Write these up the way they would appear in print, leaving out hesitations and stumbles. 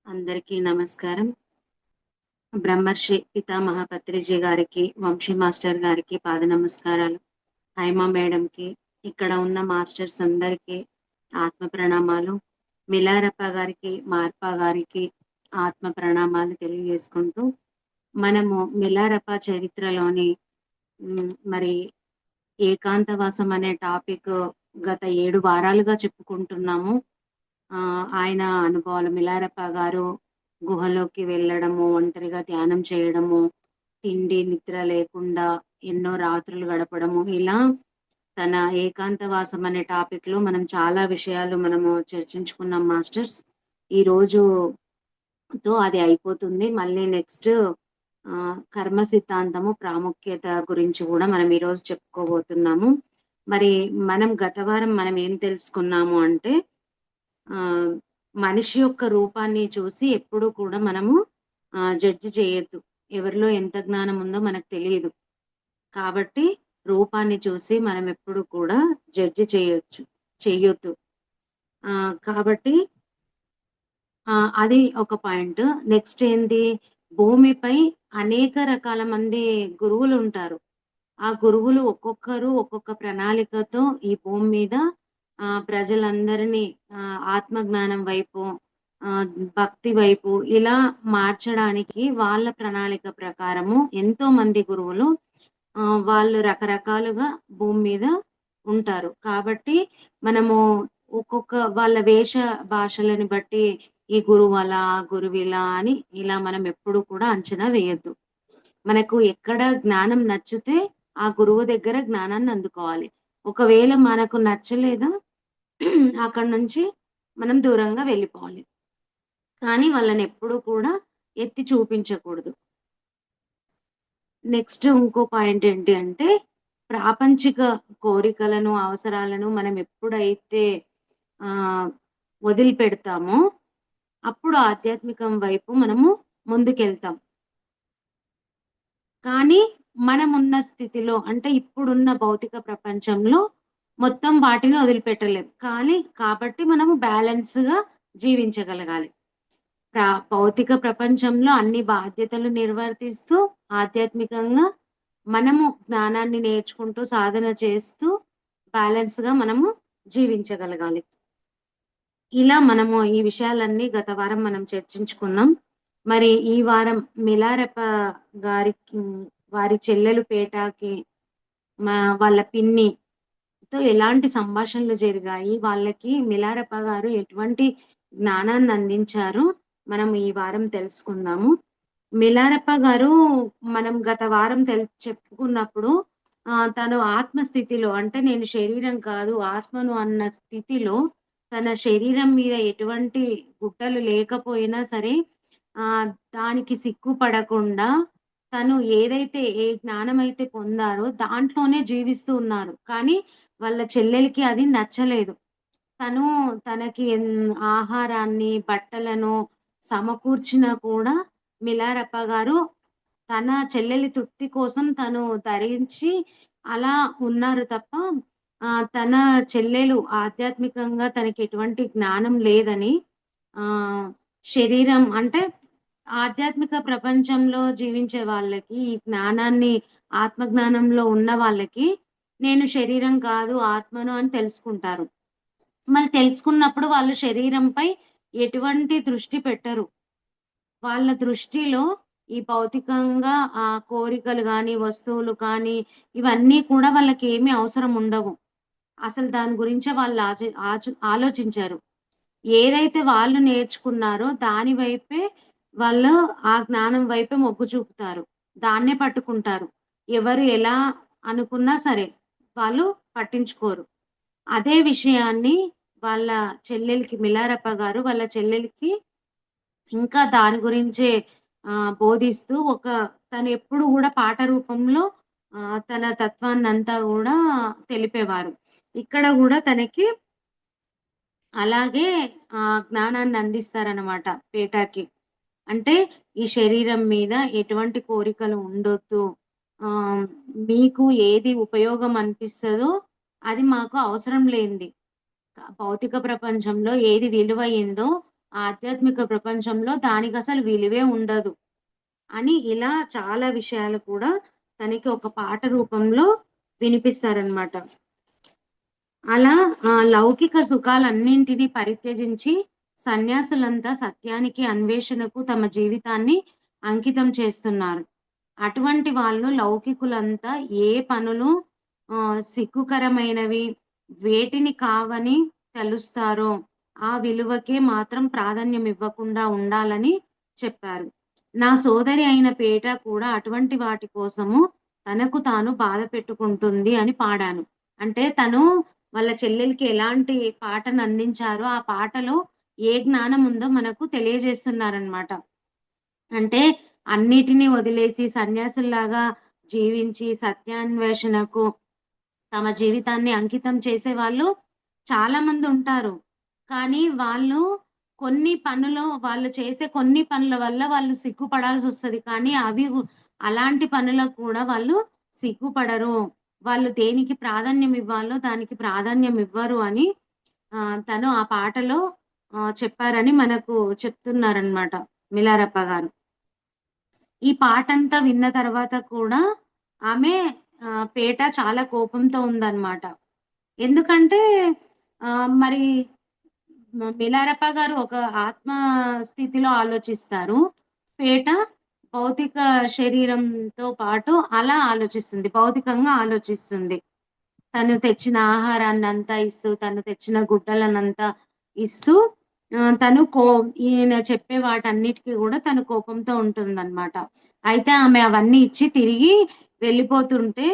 అందరికీ నమస్కారం. బ్రహ్మర్షి పితామహ పత్రిజీ గారికి, వంశీ మాస్టర్ గారికి పాద నమస్కారాలు. హైమ మేడంకి, ఇక్కడ ఉన్న మాస్టర్స్ అందరికీ ఆత్మ ప్రణామాలు. మిలారప్ప గారికి, మార్ప గారికి ఆత్మ ప్రణామాలు తెలియజేసుకుంటూ, మనము మిలారప్ప చరిత్రలోని మరి ఏకాంతవాసం అనే టాపిక్ గత 7 వారాలుగా చెప్పుకుంటున్నాము. ఆయన అనుభవాలు మిలారప్ప గారు గుహలోకి వెళ్ళడము, ఒంటరిగా ధ్యానం చేయడము, తిండి, నిద్ర లేకుండా ఎన్నో రాత్రులు గడపడము, ఇలా తన ఏకాంతవాసం అనే టాపిక్‌లో మనం చాలా విషయాలు మనము చర్చించుకున్నాం మాస్టర్స్. ఈరోజుతో అది అయిపోతుంది. మళ్ళీ నెక్స్ట్ కర్మ సిద్ధాంతము ప్రాముఖ్యత గురించి గూడా మనం ఈరోజు చెప్పుకోబోతున్నాము. మరి గత వారం మనం ఏం తెలుసుకున్నాము అంటే ఆహ్, మనిషి యొక్క రూపాన్ని చూసి ఎప్పుడూ కూడా మనము జడ్జ్ చేయొద్దు. ఎవరిలో ఎంత జ్ఞానం ఉందో మనకు తెలీదు. కాబట్టి రూపాన్ని చూసి మనం ఎప్పుడు కూడా జడ్జ్ చెయ్యొద్దు. కాబట్టి అది ఒక పాయింట్. నెక్స్ట్ ఏంది? భూమిపై అనేక రకాల మంది గురువులుంటారు. ఆ గురువులు ఒక్కొక్కరు ఒక్కొక్క ప్రణాళికతో ఈ భూమి మీద ప్రజలందరినీ ఆత్మజ్ఞానం వైపు, ఆహ్, భక్తి వైపు ఇలా మార్చడానికి వాళ్ళ ప్రణాళిక ప్రకారము ఎంతోమంది గురువులు వాళ్ళు రకరకాలుగా భూమి మీద ఉంటారు. కాబట్టి మనము ఒక్కొక్క వాళ్ళ భాషలని బట్టి ఈ గురువు అలా, ఆ గురువిలా అని ఇలా మనం ఎప్పుడు కూడా అంచనా వేయొద్దు. మనకు ఎక్కడ జ్ఞానం నచ్చితే ఆ గురువు దగ్గర జ్ఞానాన్ని అందుకోవాలి. ఒకవేళ మనకు నచ్చలేదా అక్కడి నుంచి మనం దూరంగా వెళ్ళిపోవాలి. కానీ వాళ్ళనెప్పుడూ కూడా ఎత్తి చూపించకూడదు. నెక్స్ట్ ఇంకో పాయింట్ ఏంటి అంటే, ప్రాపంచిక కోరికలను, అవసరాలను మనం ఎప్పుడైతే ఆహ్, వదిలిపెడతామో, అప్పుడు ఆధ్యాత్మికం వైపు మనము ముందుకెళ్తాం. కానీ మనమున్న స్థితిలో అంటే ఇప్పుడున్న భౌతిక ప్రపంచంలో మొత్తం వాటిని వదిలిపెట్టలేం. కాబట్టి మనము బ్యాలెన్స్‌గా జీవించగలగాలి. భౌతిక ప్రపంచంలో అన్ని బాధ్యతలు నిర్వర్తిస్తూ, ఆధ్యాత్మికంగా మనము జ్ఞానాన్ని నేర్చుకుంటూ, సాధన చేస్తూ బ్యాలెన్స్‌గా మనము జీవించగలగాలి. ఇలా మనము ఈ విషయాలన్నీ గత వారం మనం చర్చించుకున్నాం. మరి ఈ వారం మిలారెప్ప గారికి వారి చెల్లెలు పేటాకి వాళ్ళ పిన్నితో ఎలాంటి సంభాషణలు జరిగాయి? వాళ్ళకి మిలారెప్ప గారు ఎటువంటి జ్ఞానాన్ని అందించారో మనం ఈ వారం తెలుసుకుందాము. మిలారెప్ప గారు మనం గత వారం చెప్పుకున్నప్పుడు తను ఆత్మస్థితిలో అంటే నేను శరీరం కాదు ఆత్మను అన్న స్థితిలో తన శరీరం మీద ఎటువంటి గుడ్డలు లేకపోయినా సరే దానికి సిగ్గుపడకుండా తను ఏదైతే ఏ జ్ఞానమైతే పొందారో దాంట్లోనే జీవిస్తూ ఉన్నారు. కానీ వాళ్ళ చెల్లెలికి అది నచ్చలేదు. తను తనకి ఆహారాన్ని, బట్టలను సమకూర్చినా కూడా మిలారప్ప గారు తన చెల్లెలి తృప్తి కోసం తను ధరించి అలా ఉన్నారు తప్ప తన చెల్లెలు ఆధ్యాత్మికంగా తనకి ఎటువంటి జ్ఞానం లేదని ఆహ్, శరీరం అంటే ఆధ్యాత్మిక ప్రపంచంలో జీవించే వాళ్ళకి ఈ జ్ఞానాన్ని ఆత్మజ్ఞానంలో ఉన్న వాళ్ళకి నేను శరీరం కాదు ఆత్మను అని తెలుసుకుంటారు. మరి తెలుసుకున్నప్పుడు వాళ్ళు శరీరంపై ఎటువంటి దృష్టి పెట్టరు. వాళ్ళ దృష్టిలో ఈ భౌతికంగా కోరికలు గాని, వస్తువులు కానీ, ఇవన్నీ కూడా వాళ్ళకేమి అవసరం ఉండవు. అసలు దాని గురించే వాళ్ళు ఆలోచించరు. ఏదైతే వాళ్ళు నేర్చుకున్నారో దాని వైపే వాళ్ళు ఆ జ్ఞానం వైపే మొగ్గు చూపుతారు. దాన్నే పట్టుకుంటారు. ఎవరు ఎలా అనుకున్నా సరే వాళ్ళు పట్టించుకోరు. అదే విషయాన్ని వాళ్ళ చెల్లెలికి మిలారప్ప గారు వాళ్ళ చెల్లెలికి ఇంకా దాని గురించే బోధిస్తూ తనెప్పుడు గూడా పాట రూపంలో తన తత్వాన్నంతా గూడా తెలిపేవారు. ఇక్కడ గూడా తనకి అలాగే జ్ఞానాన్ని అందిస్తారనమాట పేటాకి. అంటే ఈ శరీరం మీద ఎటువంటి కోరికలు ఉండొద్దు. ఆహ్, మీకు ఏది ఉపయోగం అనిపిస్తదో అది మాకు అవసరం లేనిది. భౌతిక ప్రపంచంలో ఏది విలువైందో ఆధ్యాత్మిక ప్రపంచంలో దానికసలు విలువే ఉండదు అని ఇలా చాలా విషయాలు కూడా తనకి ఒక పాట రూపంలో వినిపిస్తారనమాట. అలా లౌకిక సుఖాలన్నింటిని పరిత్యజించి సన్యాసులంతా సత్యానికి, అన్వేషణకు తమ జీవితాన్ని అంకితం చేస్తున్నారు. అటువంటి వాళ్ళు లౌకికులంతా ఏ పనులు సిగ్గుకరమైనవి, వేటిని కావని తెలుస్తారో, ఆ విలువకే మాత్రం ప్రాధాన్యం ఇవ్వకుండా ఉండాలని చెప్పారు. నా సోదరి అయిన పేట కూడా అటువంటి వాటి కోసము తనకు తాను బాధ పెట్టుకుంటుంది అని పాడాను. అంటే తను వాళ్ళ చెల్లెలికి ఎలాంటి పాటను అందించారో, ఆ పాటలో ఏ జ్ఞానం ఉందో మనకు తెలియజేస్తున్నారనమాట. అంటే అన్నిటిని వదిలేసి సన్యాసుల్లాగా జీవించి సత్యాన్వేషణకు తమ జీవితాన్ని అంకితం చేసేవాళ్ళు చాలా మందుంటారు. కానీ వాళ్ళు చేసే కొన్ని పనుల వల్ల వాళ్ళు సిగ్గుపడాల్సొస్తది. కానీ అలాంటి పనులకు కూడా వాళ్ళు సిగ్గుపడరు. వాళ్ళు దేనికి ప్రాధాన్యం ఇవ్వాలో దానికి ప్రాధాన్యం ఇవ్వరు అని తను ఆ పాటలో చెప్పారని మనకు చెప్తున్నారనమాట మిలారప్ప గారు. ఈ పాటంతా విన్న తర్వాత కూడా ఆమె పేట చాలా కోపంతో ఉందన్నమాట. ఎందుకంటే మరి మిలారప్ప గారు ఒక ఆత్మ స్థితిలో ఆలోచిస్తారు. పేట భౌతిక శరీరంతో పాటు అలా ఆలోచిస్తుంది. భౌతికంగా ఆలోచిస్తుంది. తను తెచ్చిన ఆహారాన్నంతా ఇస్తూ, తను తెచ్చిన గుడ్డలనంతా ఇస్తూ తను ఈయన చెప్పే వాటన్నిటికి గూడా తను కోపంతో ఉంటుందనమాట. అయితే ఆమె అవన్నీ ఇచ్చి తిరిగి వెళ్ళిపోతుంటే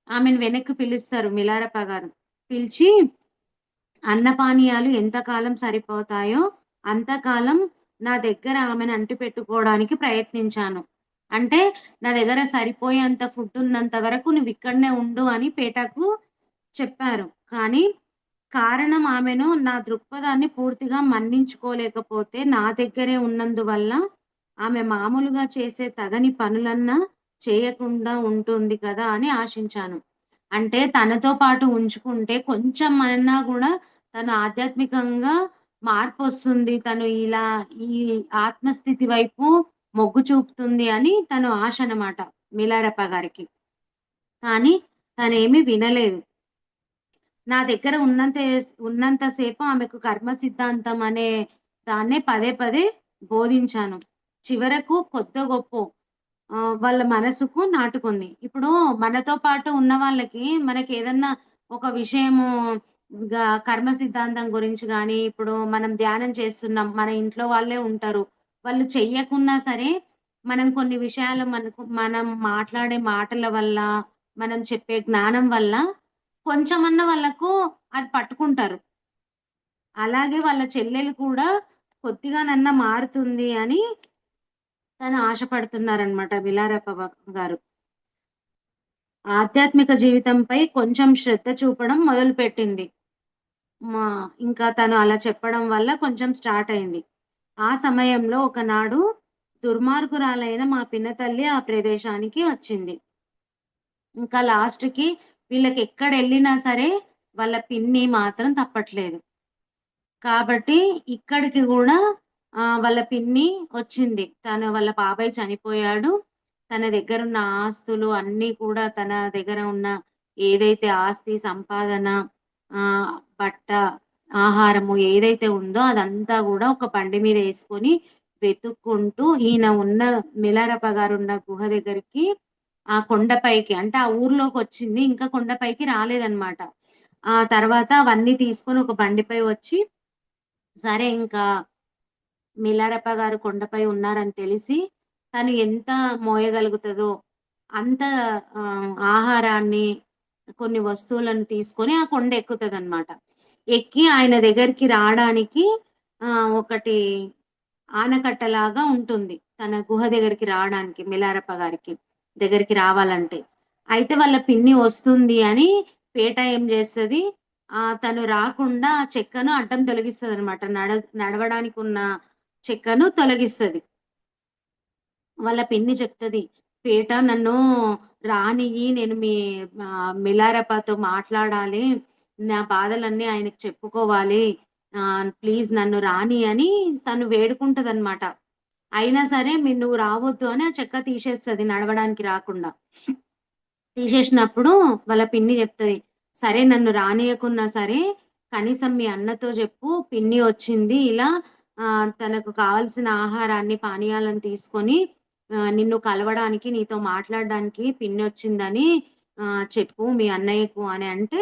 ఆమెను వెనక్కి పిలుస్తారు మిలారప్ప గారు. పిలిచి అన్నపానీయాలు ఎంతకాలం సరిపోతాయో అంతకాలం నా దగ్గర ఆమెను అంటిపెట్టుకోవడానికి ప్రయత్నించాను. అంటే నా దగ్గర సరిపోయేంత ఫుడ్ ఉన్నంత వరకు నువ్విక్కడనే ఉండు అని పేటకు చెప్పారు. కానీ కారణం ఆమెను నా దృక్పథాన్ని పూర్తిగా మన్నించుకోలేకపోతే నా దగ్గరే ఉన్నందువల్ల ఆమె మామూలుగా చేసే తగని పనులన్నా చేయకుండా ఉంటుంది కదా అని ఆశించాను. అంటే తనతో పాటు ఉంచుకుంటే కొంచెమన్నా గూడా తను ఆధ్యాత్మికంగా మార్పొస్తుంది. తను ఇలా ఈ ఆత్మస్థితి వైపు మొగ్గు చూపుతుంది అని తను ఆశ అన్నమాట మిలారప్ప గారికి. కానీ తనేమి వినలేదు. నా దగ్గర ఉన్నంత సేపు ఆమెకు కర్మ సిద్ధాంతం అనే దాన్నే పదే పదే బోధించాను. చివరకు కొద్దో గొప్పో వాళ్ళ మనసుకు నాటుకుంది. ఇప్పుడు మనతో పాటు ఉన్న వాళ్ళకి మనకేదన్నా ఒక విషయము కర్మ సిద్ధాంతం గురించి గాని, ఇప్పుడు మనం ధ్యానం చేస్తున్నాం. మన ఇంట్లో వాళ్ళే ఉంటారు. వాళ్ళు చెయ్యకున్నా సరే, మనం కొన్ని విషయాలు మనం మాట్లాడే మాటల వల్ల, మనం చెప్పే జ్ఞానం వల్ల కొంచెమన్నా వాళ్ళకు అది పట్టుకుంటారు. అలాగే వాళ్ళ చెల్లెలు కూడా కొద్దిగానన్నా మారుతుంది అని తను ఆశపడుతున్నారనమాట గారు. ఆధ్యాత్మిక జీవితంపై కొంచెం శ్రద్ధ చూపడం మొదలుపెట్టింది. మా ఇంకా తను అలా చెప్పడం వల్ల కొంచెం స్టార్ట్ అయింది. ఆ సమయంలో ఒకనాడు దుర్మార్గురాలైన మా పినతల్లి ఆ ప్రదేశానికి వచ్చింది. ఇంకా లాస్ట్‌కి వీళ్ళకెక్కడెళ్ళినా సరే వాళ్ళ పిన్ని మాత్రం తప్పట్లేదు. కాబట్టి ఇక్కడికి గూడా వాళ్ళ పిన్ని వచ్చింది. వాళ్ళ బాబాయ్ చనిపోయాడు. తన దగ్గరున్న ఆస్తులు అన్నీ కూడా తన దగ్గర ఉన్న ఏదైతే ఆస్తి, సంపాదన, ఆహ్, బట్ట, ఆహారము ఏదైతే ఉందో అదంతా గూడా ఒక బండి మీద యేసుకొని వెతుక్కుంటూ ఈయన ఉన్న మిలారప్ప గారున్న గుహ దగ్గరికి ఆ కొండపైకి అంటే ఆ ఊర్లోకొచ్చింది. ఇంకా కొండపైకి రాలేదన్నమాట. ఆ తర్వాత అవన్నీ తీసుకొని ఒక బండిపై వచ్చి సరే ఇంకా మిలారప్ప గారు కొండపై ఉన్నారని తెలిసి, తను ఎంత మోయగలుగుతదో అంత ఆహారాన్ని, కొన్ని వస్తువులను తీసుకొని ఆ కొండ ఎక్కుతదనమాట. ఎక్కి ఆయన దగ్గరికి రాడానికి ఒకటి ఆనకట్టలాగా ఉంటుంది. తన గుహ దగ్గరికి రావడానికి మిలారప్ప గారికి దగ్గరికి రావాలంటే. అయితే వాళ్ళ పిన్ని వస్తుంది అని పేట ఏం జేస్తది, తను రాకుండా ఆ చెక్కను అడ్డం తొలగిస్తదనమాట. నడవడానికున్న చెక్కను తొలగిస్తది. వాళ్ళ పిన్ని చెప్తది, "పేట నన్ను రానియ్యి. నేను మిలారప్పతో మాట్లాడాలి. నా బాధలన్నీ ఆయనకి చెప్పుకోవాలి. ప్లీజ్ నన్ను రాని అని తను వేడుకుంటదనమాట. అయినా సరే నువ్వు రావద్దు అని ఆ చెక్క తీసేస్తది నడవడానికి రాకుండా. తీసేసినప్పుడు వాళ్ళ పిన్ని చెప్తది, "సరే నన్ను రానీయకున్నా సరే, కనీసం మీ అన్నతో చెప్పు పిన్ని వచ్చింది ఇలా తనకు కావాల్సిన ఆహారాన్ని, పానీయాలను తీసుకొని నిన్ను కలవడానికి, నీతో మాట్లాడడానికి పిన్నొచ్చిందని చెప్పు మీ అన్నయ్యకు" అని అంటే,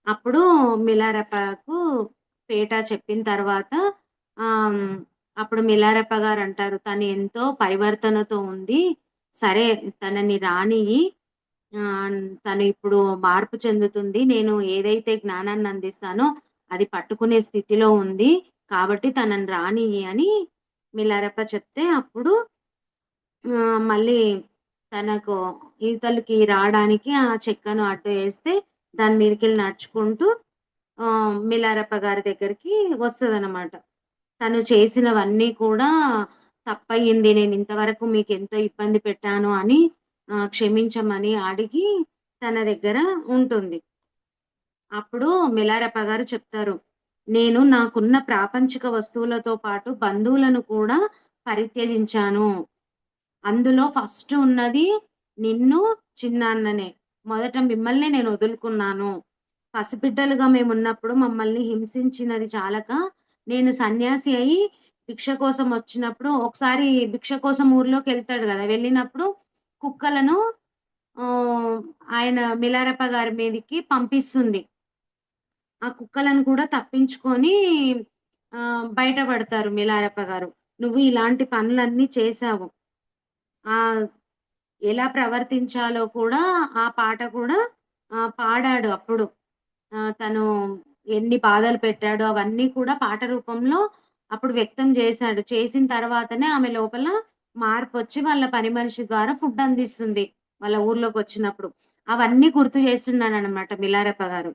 అప్పుడు మిలారెప్పకు పేట చెప్పిన తర్వాత ఆహ్, అప్పుడు మిలారెప్ప గారంటారు, "తను ఎంతో పరివర్తనతో ఉంది. సరే తనని రానియ్యి. తను ఇప్పుడు మార్పు చెందుతుంది. నేను ఏదైతే జ్ఞానాన్ని అందిస్తానో అది పట్టుకునే స్థితిలో ఉంది. కాబట్టి తనని రానియ్యి" అని మిలారెప్ప చెప్తే అప్పుడు మళ్ళీ తనకు ఇవతలకి రాడానికి ఆ చెక్కను అడ్డు ఏస్తే దాని మీదకెళ్ళి నడుచుకుంటూ మిలారెప్ప గారి దగ్గరికి వస్తదనమాట. తను చేసినవన్నీ కూడా తప్పయింది. నేనింతవరకు మీకెంతో ఇబ్బంది పెట్టాను అని క్షమించమని అడిగి తన దగ్గర ఉంటుంది. అప్పుడు మిలారెప్ప గారు చెప్తారు, "నేను నాకున్న ప్రాపంచిక వస్తువులతో పాటు బంధువులను కూడా పరిత్యజించాను. అందులో ఫస్ట్ ఉన్నది నిన్ను, చిన్నాన్ననే. మొదట మిమ్మల్నే నేను వదులుకున్నాను. పసిబిడ్డలుగా మేమున్నప్పుడు మమ్మల్ని హింసించినది చాలక, నేను సన్యాసి అయి భిక్ష కోసం వచ్చినప్పుడు ఒకసారి భిక్ష కోసం ఊర్లోకెళ్తాడు గదా! వెళ్ళినప్పుడు కుక్కలను ఆహ్, ఆయన మిలారెప్ప గారి మీదకి పంపిస్తుంది. ఆ కుక్కలను కూడా తప్పించుకొని బయట పడతారు మిలారెప్ప గారు. "నువ్వు ఇలాంటి పనులన్నీ చేశావు." ఆహ్, ఎలా ప్రవర్తించాలో కూడా ఆ పాట కూడా పాడాడు అప్పుడు. తను ఎన్ని బాధలు పెట్టాడో అవన్నీ కూడా పాట రూపంలో అప్పుడు వ్యక్తం చేశాడు. చేసిన తర్వాతనే ఆమె లోపల మార్పొచ్చి వాళ్ళ పని మనిషి ద్వారా ఫుడ్ అందిస్తుంది. వాళ్ళ ఊర్లోకొచ్చినప్పుడు. అవన్నీ గుర్తు చేస్తున్నాడనమాట మిలారెప్ప గారు.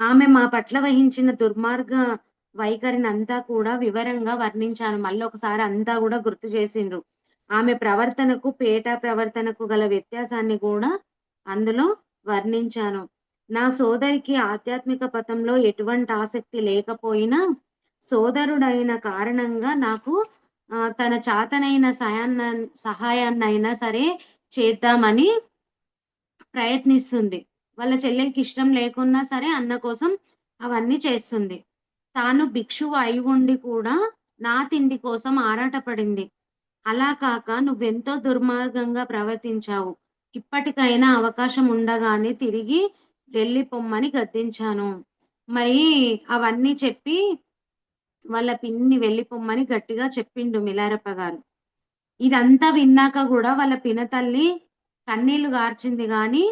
ఆమె మా పట్ల వహించిన దుర్మార్గ వైఖరినంతా కూడా వివరంగా వర్ణించాను. మళ్ళొకసారి అంతా గూడా గుర్తు చేసిండ్రు. ఆమె ప్రవర్తనకు, పేట ప్రవర్తనకు గల వ్యత్యాసాన్ని గూడా అందులో వర్ణించాను. నా సోదరికి ఆధ్యాత్మిక పథంలో ఎటువంటి ఆసక్తి లేకపోయినా, సోదరుడైన కారణంగా నాకు తన చాతనైన సహాయాన్నయినా సరే చేద్దామని ప్రయత్నిస్తుంది. వాళ్ళ చెల్లెలికి ఇష్టం లేకున్నా సరే అన్న కోసం అవన్నీ చేస్తుంది. తాను భిక్షువు అయి ఉండి కూడా నా తిండి కోసం ఆరాటపడింది. అలా కాక నువ్వెంతో దుర్మార్గంగా ప్రవర్తించావు. ఇప్పటికైనా అవకాశం ఉండగానే తిరిగి వెళ్ళిపొమ్మని గద్దించాను. మరి అవన్నీ చెప్పి వాళ్ళ పిన్ని వెళ్ళిపొమ్మని గట్టిగా చెప్పిండు మిలారెప్ప గారు. ఇదంతా విన్నాక గూడా వాళ్ళ పినతల్లి కన్నీళ్లు గార్చింది గానీ,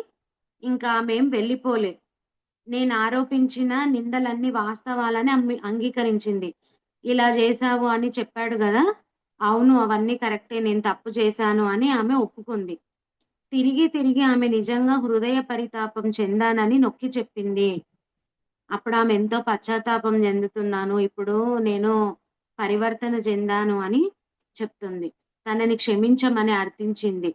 ఇంకా ఆమేం వెళ్ళిపోలే. నేనారోపించిన నిందలన్నీ వాస్తవాలని అంగీకరించింది. ఇలా జేశావు అని చెప్పాడు గదా! అవును. అవన్నీ కరెక్టే. నేను తప్పు చేశాను అని ఆమె ఒప్పుకుంది. తిరిగి తిరిగి ఆమె నిజంగా హృదయ పరితాపం చెందానని నొక్కి చెప్పింది. అప్పుడామె ఎంతో పశ్చాత్తాపం చెందుతున్నాను. ఇప్పుడు నేను పరివర్తన చెందాను అని చెప్తుంది. తనని క్షమించమని అర్థించింది.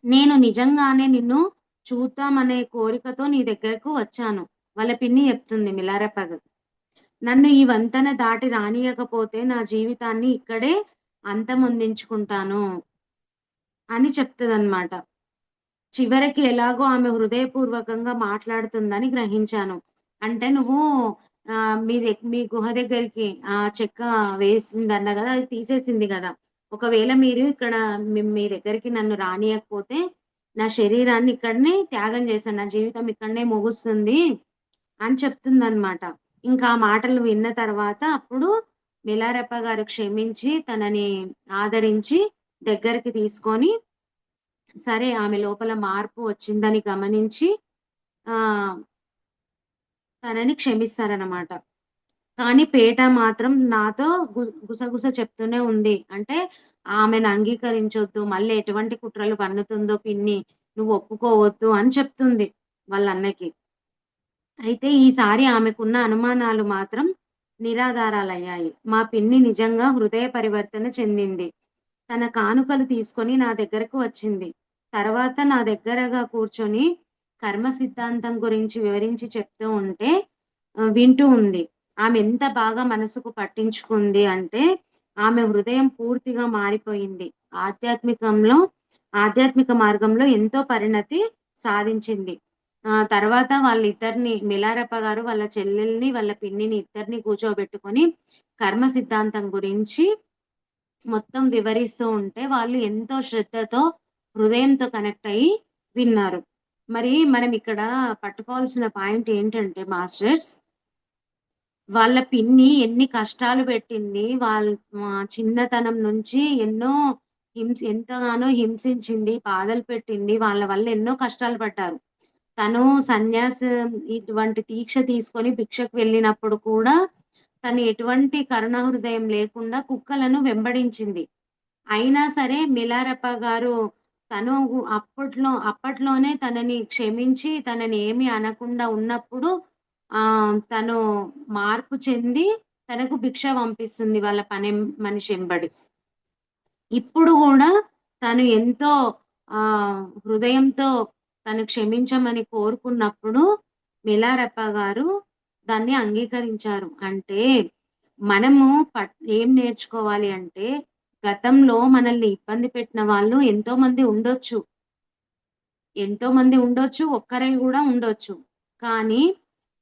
నేను నిజంగానే నిన్ను చూద్దామనే కోరికతో నీ దగ్గరకు వచ్చాను. వాళ్ళ పిన్ని చెప్తుంది మిలారెప్పగా. నన్ను ఈ వంతెన దాటి రానీయకపోతే నా జీవితాన్ని ఇక్కడే అంతమొందించుకుంటాను అని చెప్తదనమాట. చివరికి ఎలాగో ఆమె హృదయపూర్వకంగా మాట్లాడుతుందని గ్రహించాను. అంటే నువ్వు మీ గుహ దగ్గరికి చెక్క వేసిందన్నా గదా! అది తీసేసింది గదా! ఒకవేళ మీరు ఇక్కడ మీ దగ్గరికి నన్ను రానీయకపోతే, నా శరీరాన్ని ఇక్కడనే త్యాగం చేశాను. నా జీవితం ఇక్కడనే ముగుస్తుంది అని చెప్తుందనమాట. ఇంకా ఆ మాటలు విన్న తర్వాత అప్పుడు మిలారెప్ప గారు క్షమించి, తనని ఆదరించి దగ్గరికి తీసుకొని సరే ఆమె లోపల మార్పు వచ్చిందని గమనించి ఆహ్, తనని క్షమిస్తారనమాట. కానీ పేట మాత్రం నాతో గుసగుస చెప్తూనే ఉంది. అంటే ఆమెను అంగీకరించొద్దు. మళ్ళీ ఎటువంటి కుట్రలు పన్నుతుందో పిన్ని. నువ్వు ఒప్పుకోవద్దు అని చెప్తుంది వాళ్ళన్నకి. అయితే ఈసారి ఆమెకున్న అనుమానాలు మాత్రం నిరాధారాలయ్యాయి. మా పిన్ని నిజంగా హృదయ పరివర్తన చెందింది. తన కానుకలు తీసుకొని నా దగ్గరకు వచ్చింది. తర్వాత నా దగ్గరగా కూర్చొని కర్మ సిద్ధాంతం గురించి వివరించి చెప్తూ ఉంటే వింటూ ఉంది. ఆమె ఎంత బాగా మనసుకు పట్టించుకుంది అంటే, ఆమె హృదయం పూర్తిగా మారిపోయింది. ఆధ్యాత్మికంలో ఆధ్యాత్మిక మార్గంలో ఎంతో పరిణతి సాధించింది. తర్వాత వాళ్ళిద్దరిని మిలారెప్ప గారు వాళ్ళ చెల్లెల్ని, వాళ్ళ పిన్నిని ఇద్దరిని కూర్చోబెట్టుకొని కర్మ సిద్ధాంతం గురించి మొత్తం వివరిస్తూ ఉంటే, వాళ్ళు ఎంతో శ్రద్ధతో, హృదయంతో కనెక్ట్ అయ్యి విన్నారు. మరి మనం ఇక్కడ పట్టుకోవాల్సిన పాయింట్ ఏంటంటే మాస్టర్స్, వాళ్ళ పిన్ని ఎన్ని కష్టాలు పెట్టింది. చిన్నతనం నుంచి ఎన్నో ఎంతగానో హింసించింది, బాధలు పెట్టింది. వాళ్ళ వల్ల ఎన్నో కష్టాలు పడ్డారు. తను సన్యాసం ఇటువంటి దీక్ష తీసుకొని భిక్షకు వెళ్ళినప్పుడు కూడా తను ఎటువంటి కరుణ హృదయం లేకుండా కుక్కలను వెంబడించింది. అయినా సరే మిలారెప్ప గారు తను అప్పట్లోనే తనని క్షమించి తనని ఏమి అనకుండా ఉన్నప్పుడు తను మార్పు చెంది తనకు భిక్ష పంపిస్తుంది వాళ్ళ పని మనిషి ఎంబడి. ఇప్పుడు గూడా తను ఎంతో హృదయంతో తను క్షమించమని కోరుకున్నప్పుడు మిలారెప్ప గారు దాన్ని అంగీకరించారు. అంటే మనము ఏం నేర్చుకోవాలి అంటే, గతంలో మనల్ని ఇబ్బంది పెట్టిన వాళ్ళు ఎంతోమంది ఉండొచ్చు. ఎంతోమంది ఉండొచ్చు. ఒక్కరై గూడా ఉండొచ్చు. కానీ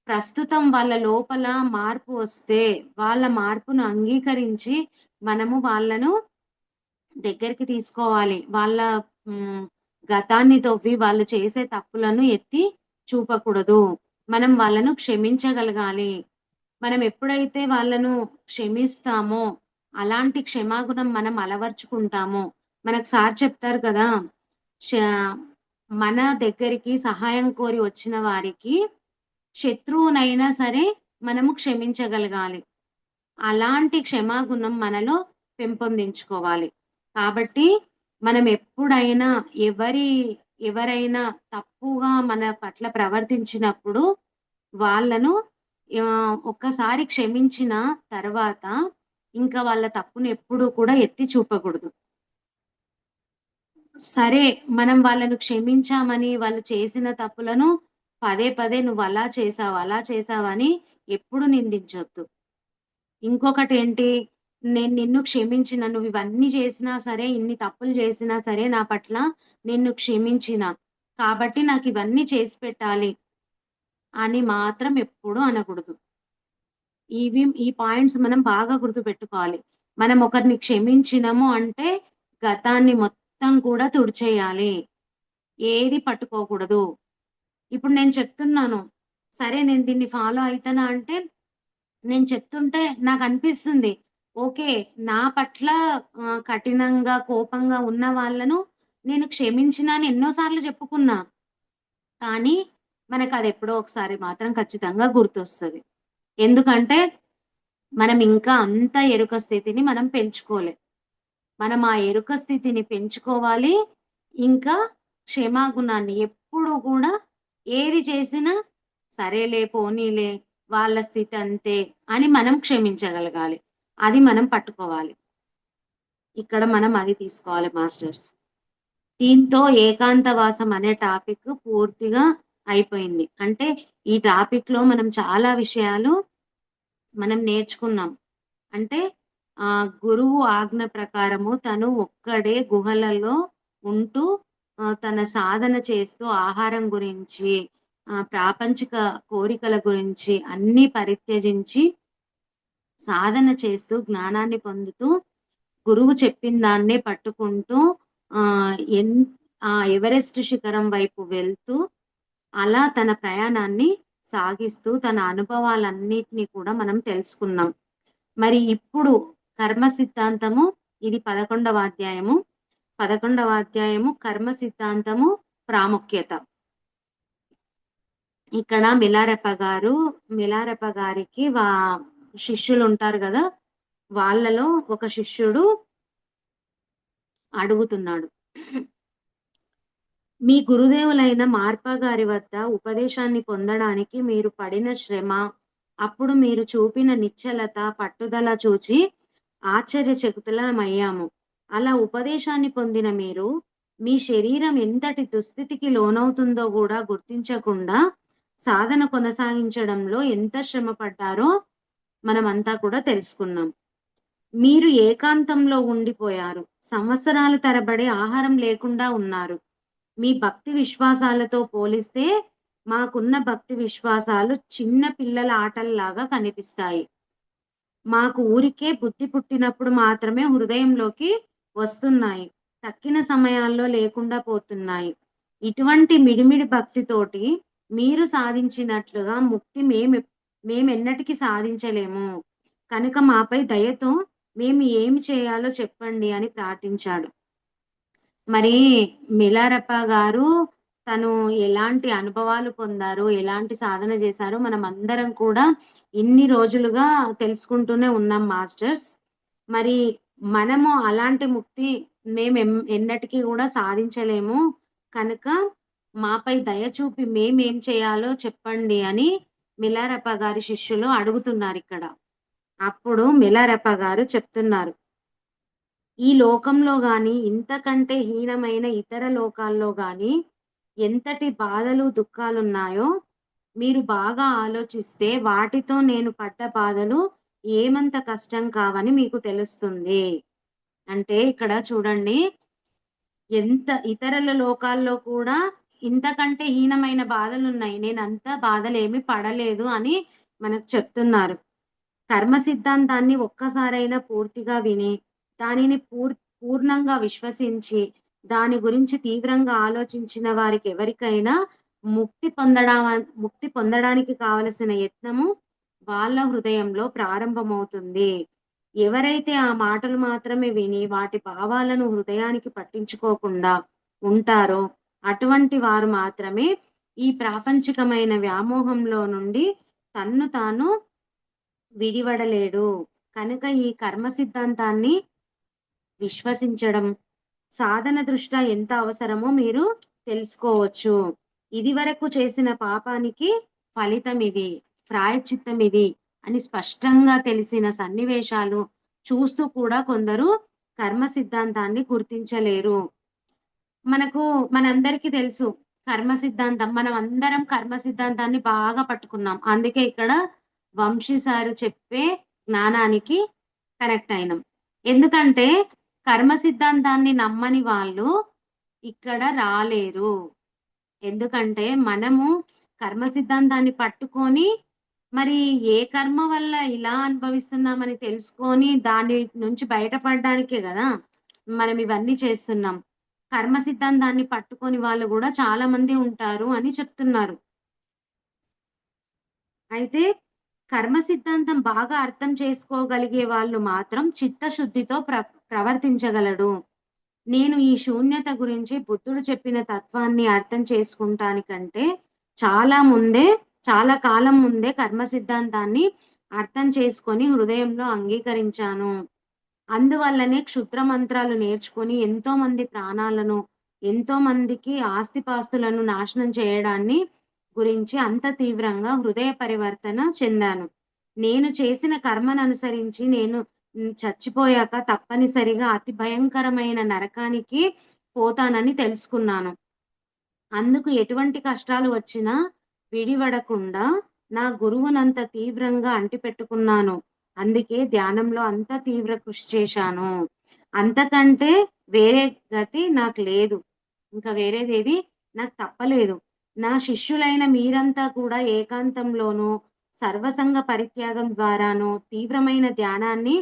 ప్రస్తుతం వాళ్ళ లోపల మార్పు వస్తే, వాళ్ళ మార్పును అంగీకరించి మనము వాళ్ళను దగ్గరికి తీసుకోవాలి. వాళ్ళ హ్మ్. గతాన్ని తవ్వి వాళ్ళు చేసే తప్పులను ఎత్తి చూపకూడదు. మనం వాళ్ళను క్షమించగలగాలి. మనం ఎప్పుడైతే వాళ్ళను క్షమిస్తామో, అలాంటి క్షమాగుణం మనం అలవర్చుకుంటామో, మనకు సార్ చెప్తారు కదా! ష మన దగ్గరికి సహాయం కోరి వచ్చిన వారికి శత్రువునైనా సరే మనము క్షమించగలగాలి. అలాంటి క్షమాగుణం మనలో పెంపొందించుకోవాలి. కాబట్టి మనం ఎప్పుడైనా ఎవరైనా తప్పుగా మన పట్ల ప్రవర్తించినప్పుడు వాళ్ళను ఒక్కసారి క్షమించిన తర్వాత ఇంకా వాళ్ళ తప్పును ఎప్పుడూ కూడా ఎత్తి చూపకూడదు. సరే, మనం వాళ్ళను క్షమించామని వాళ్ళు చేసిన తప్పులను పదే పదే నువ్వలా చేశావు, అలా చేశావని ఎప్పుడు నిందించొద్దు. ఇంకొకటేంటి, నేను నిన్ను క్షమించిన. నువ్వివన్నీ చేసినా సరే, ఇన్ని తప్పులు చేసినా సరే నా పట్ల నిన్ను క్షమించిన. కాబట్టి నాకివన్నీ చేసి పెట్టాలి అని మాత్రం ఎప్పుడూ అనకూడదు. ఈ పాయింట్స్ మనం బాగా గుర్తుపెట్టుకోవాలి. మనం ఒకరిని క్షమించినము అంటే గతాన్ని మొత్తం కూడా తుడిచేయాలి. ఏది పట్టుకోకూడదు. ఇప్పుడు నేను చెప్తున్నాను. సరే, నేను దీన్ని ఫాలో అయితనా అంటే నేను చెప్తుంటే నాకనిపిస్తుంది. ఓకే. నా పట్ల కఠినంగా, కోపంగా ఉన్న వాళ్ళను నేను క్షమించిన అని ఎన్నో సార్లు చెప్పుకున్నా. కానీ మనకదెప్పుడో ఒకసారి మాత్రం ఖచ్చితంగా గుర్తొస్తది. ఎందుకంటే మనం ఇంకా అంత ఎరుక స్థితిని మనం పెంచుకోలే. మనం ఆ ఎరుక స్థితిని పెంచుకోవాలి. ఇంకా క్షమాగుణాన్ని ఎప్పుడు గూడా ఏది చేసినా సరేలే, పోనీలే, వాళ్ళ స్థితి అంతే అని మనం క్షమించగలగాలి. అది మనం పట్టుకోవాలి. ఇక్కడ మనం అది తీసుకోవాలి మాస్టర్స్. దీంతో ఏకాంతవాసం అనే టాపిక్ పూర్తిగా అయిపోయింది. అంటే ఈ టాపిక్‌లో మనం చాలా విషయాలు మనం నేర్చుకున్నాం. అంటే గురువు ఆజ్ఞ ప్రకారము తను ఒక్కడే గుహలలో ఉంటూ తన సాధన చేస్తూ ఆహారం గురించి, ప్రాపంచిక కోరికల గురించి అన్నీ పరిత్యజించి సాధన చేస్తూ జ్ఞానాన్ని పొందుతూ గురువు చెప్పిన దాన్నే పట్టుకుంటూ ఆహ్, ఎన్ ఎవరెస్ట్ శిఖరం వైపు వెళ్తూ అలా తన ప్రయాణాన్ని సాగిస్తూ తన అనుభవాలన్నిటిని కూడా మనం తెలుసుకున్నాం. మరి ఇప్పుడు కర్మ సిద్ధాంతము ఇది 11వ అధ్యాయము. 11వ అధ్యాయము కర్మ సిద్ధాంతము ప్రాముఖ్యత. ఇక్కడ మిలారెప్ప గారికి శిష్యులుంటారు గదా! వాళ్ళలో ఒక శిష్యుడు అడుగుతున్నాడు. మీ గురుదేవులైన మార్పా గారి వద్ద ఉపదేశాన్ని పొందడానికి మీరు పడిన శ్రమ, అప్పుడు మీరు చూపిన నిశ్చలత, పట్టుదల చూచి ఆశ్చర్యచకితులమయ్యాము. అలా ఉపదేశాన్ని పొందిన మీరు, మీ శరీరం ఎంతటి దుస్థితికి లోనవుతుందో గూడా గుర్తించకుండా సాధన కొనసాగించడంలో ఎంత శ్రమ పడ్డారో మనమంతా కూడా తెలుసుకున్నాం. మీరు ఏకాంతంలో ఉండిపోయారు. సంవత్సరాల తరబడి ఆహారం లేకుండా ఉన్నారు. మీ భక్తి విశ్వాసాలతో పోలిస్తే మాకున్న భక్తి విశ్వాసాలు చిన్న పిల్లల ఆటల్లాగా కనిపిస్తాయి. మాకు ఊరికే బుద్ధి పుట్టినప్పుడు మాత్రమే హృదయంలోకి వస్తున్నాయి. తక్కిన సమయాల్లో లేకుండా పోతున్నాయి. ఇటువంటి మిడిమిడి భక్తితోటి మీరు సాధించినట్లుగా ముక్తి మేమెన్నటికి సాధించలేము. కనుక మాపై దయతో మేము ఏమి చేయాలో చెప్పండి అని ప్రార్థించాడు. మరి మిలారప్ప గారు తను ఎలాంటి అనుభవాలు పొందారో, ఎలాంటి సాధన చేశారో మనమందరం కూడా ఇన్ని రోజులుగా తెలుసుకుంటూనే ఉన్నాం మాస్టర్స్. మరి మనము అలాంటి ముక్తి ఎన్నటికీ కూడా సాధించలేము. కనుక మాపై దయ చూపి మేమేం చేయాలో చెప్పండి అని మిలారప్ప గారి శిష్యులు అడుగుతున్నారిక్కడ. అప్పుడు మిలారప్ప గారు చెప్తున్నారు. ఈ లోకంలో గాని, ఇంతకంటే హీనమైన ఇతర లోకాల్లో గాని ఎంతటి బాధలు, దుఃఖాలున్నాయో మీరు బాగా ఆలోచిస్తే వాటితో నేను పడ్డ బాధలు ఏమంత కష్టం కావని మీకు తెలుస్తుంది. అంటే ఇక్కడ చూడండి, ఎంత ఇతరుల లోకాల్లో కూడా ఇంతకంటే హీనమైన బాధలున్నాయి. నేనంత బాధలేమి పడలేదు అని మనకు చెప్తున్నారు. కర్మ సిద్ధాంతాన్ని ఒక్కసారైనా పూర్తిగా విని, దానిని పూర్ణంగా విశ్వసించి, దాని గురించి తీవ్రంగా ఆలోచించిన వారికెవరికైనా ముక్తి ముక్తి పొందడానికి కావలసిన యత్నము వాళ్ళ హృదయంలో ప్రారంభమవుతుంది. ఎవరైతే ఆ మాటలు మాత్రమే విని, వాటి భావాలను హృదయానికి పట్టించుకోకుండా ఉంటారో, అటువంటి వారు మాత్రమే ఈ ప్రాపంచికమైన వ్యామోహంలో నుండి తన్ను తాను విడివడలేడు. కనుక ఈ కర్మ సిద్ధాంతాన్ని విశ్వసించడం, సాధన దృష్ట్యా ఎంత అవసరమో మీరు తెలుసుకోవచ్చు. ఇదివరకు చేసిన పాపానికి ఫలితమిది, ప్రాయశ్చిత్తమిది అని స్పష్టంగా తెలిసిన సన్నివేశాలు చూస్తూ కూడా కొందరు కర్మ సిద్ధాంతాన్ని గుర్తించలేరు. మనకు మనందరికీ తెలుసు కర్మ సిద్ధాంతం. మనం అందరం కర్మ సిద్ధాంతాన్ని బాగా పట్టుకున్నాం. అందుకే ఇక్కడ వంశీ సారు చెప్పే జ్ఞానానికి కనెక్ట్ అయినాం. ఎందుకంటే కర్మ సిద్ధాంతాన్ని నమ్మని వాళ్ళు ఇక్కడ రాలేరు. ఎందుకంటే మనము కర్మ సిద్ధాంతాన్ని పట్టుకొని మరి ఏ కర్మ వల్ల ఇలా అనుభవిస్తున్నామని తెలుసుకొని దాని నుంచి బయటపడడానికే గదా! మనం ఇవన్నీ చేస్తున్నాం. కర్మ సిద్ధాంతాన్ని పట్టుకొని వాళ్ళు గూడా చాలా మంది ఉంటారు అని చెప్తున్నారు. అయితే కర్మ సిద్ధాంతం బాగా అర్థం చేసుకోగలిగే వాళ్ళు మాత్రం చిత్తశుద్ధితో ప్రవర్తించగలడు. నేను ఈ శూన్యత గురించి బుద్ధుడు చెప్పిన తత్వాన్ని అర్థం చేసుకుంటానికంటే చాలా ముందే, చాలా కాలం ముందే కర్మ సిద్ధాంతాన్ని అర్థం చేసుకొని హృదయంలో అంగీకరించాను. అందువల్లనే క్షుద్ర మంత్రాలు నేర్చుకొని ఎంతో మంది ప్రాణాలను, ఎంతో మందికి ఆస్తిపాస్తులను నాశనం చేయడాన్ని గురించి అంత తీవ్రంగా హృదయ పరివర్తన చెందాను. నేను చేసిన కర్మననుసరించి నేను చచ్చిపోయాక తప్పనిసరిగా అతి భయంకరమైన నరకానికి పోతానని తెలుసుకున్నాను. అందుకు ఎటువంటి కష్టాలు వచ్చినా విడివడకుండా నా గురువునంత తీవ్రంగా అంటిపెట్టుకున్నాను. అందుకే ధ్యానంలో అంత తీవ్ర కృషి చేశాను. అంతకంటే వేరే గతి నాకు లేదు. ఇంకా వేరేదేది నాకు తప్పలేదు. నా శిష్యులైన మీరంతా కూడా ఏకాంతంలోనూ, సర్వసంగ పరిత్యాగం ద్వారానూ తీవ్రమైన ధ్యానాన్ని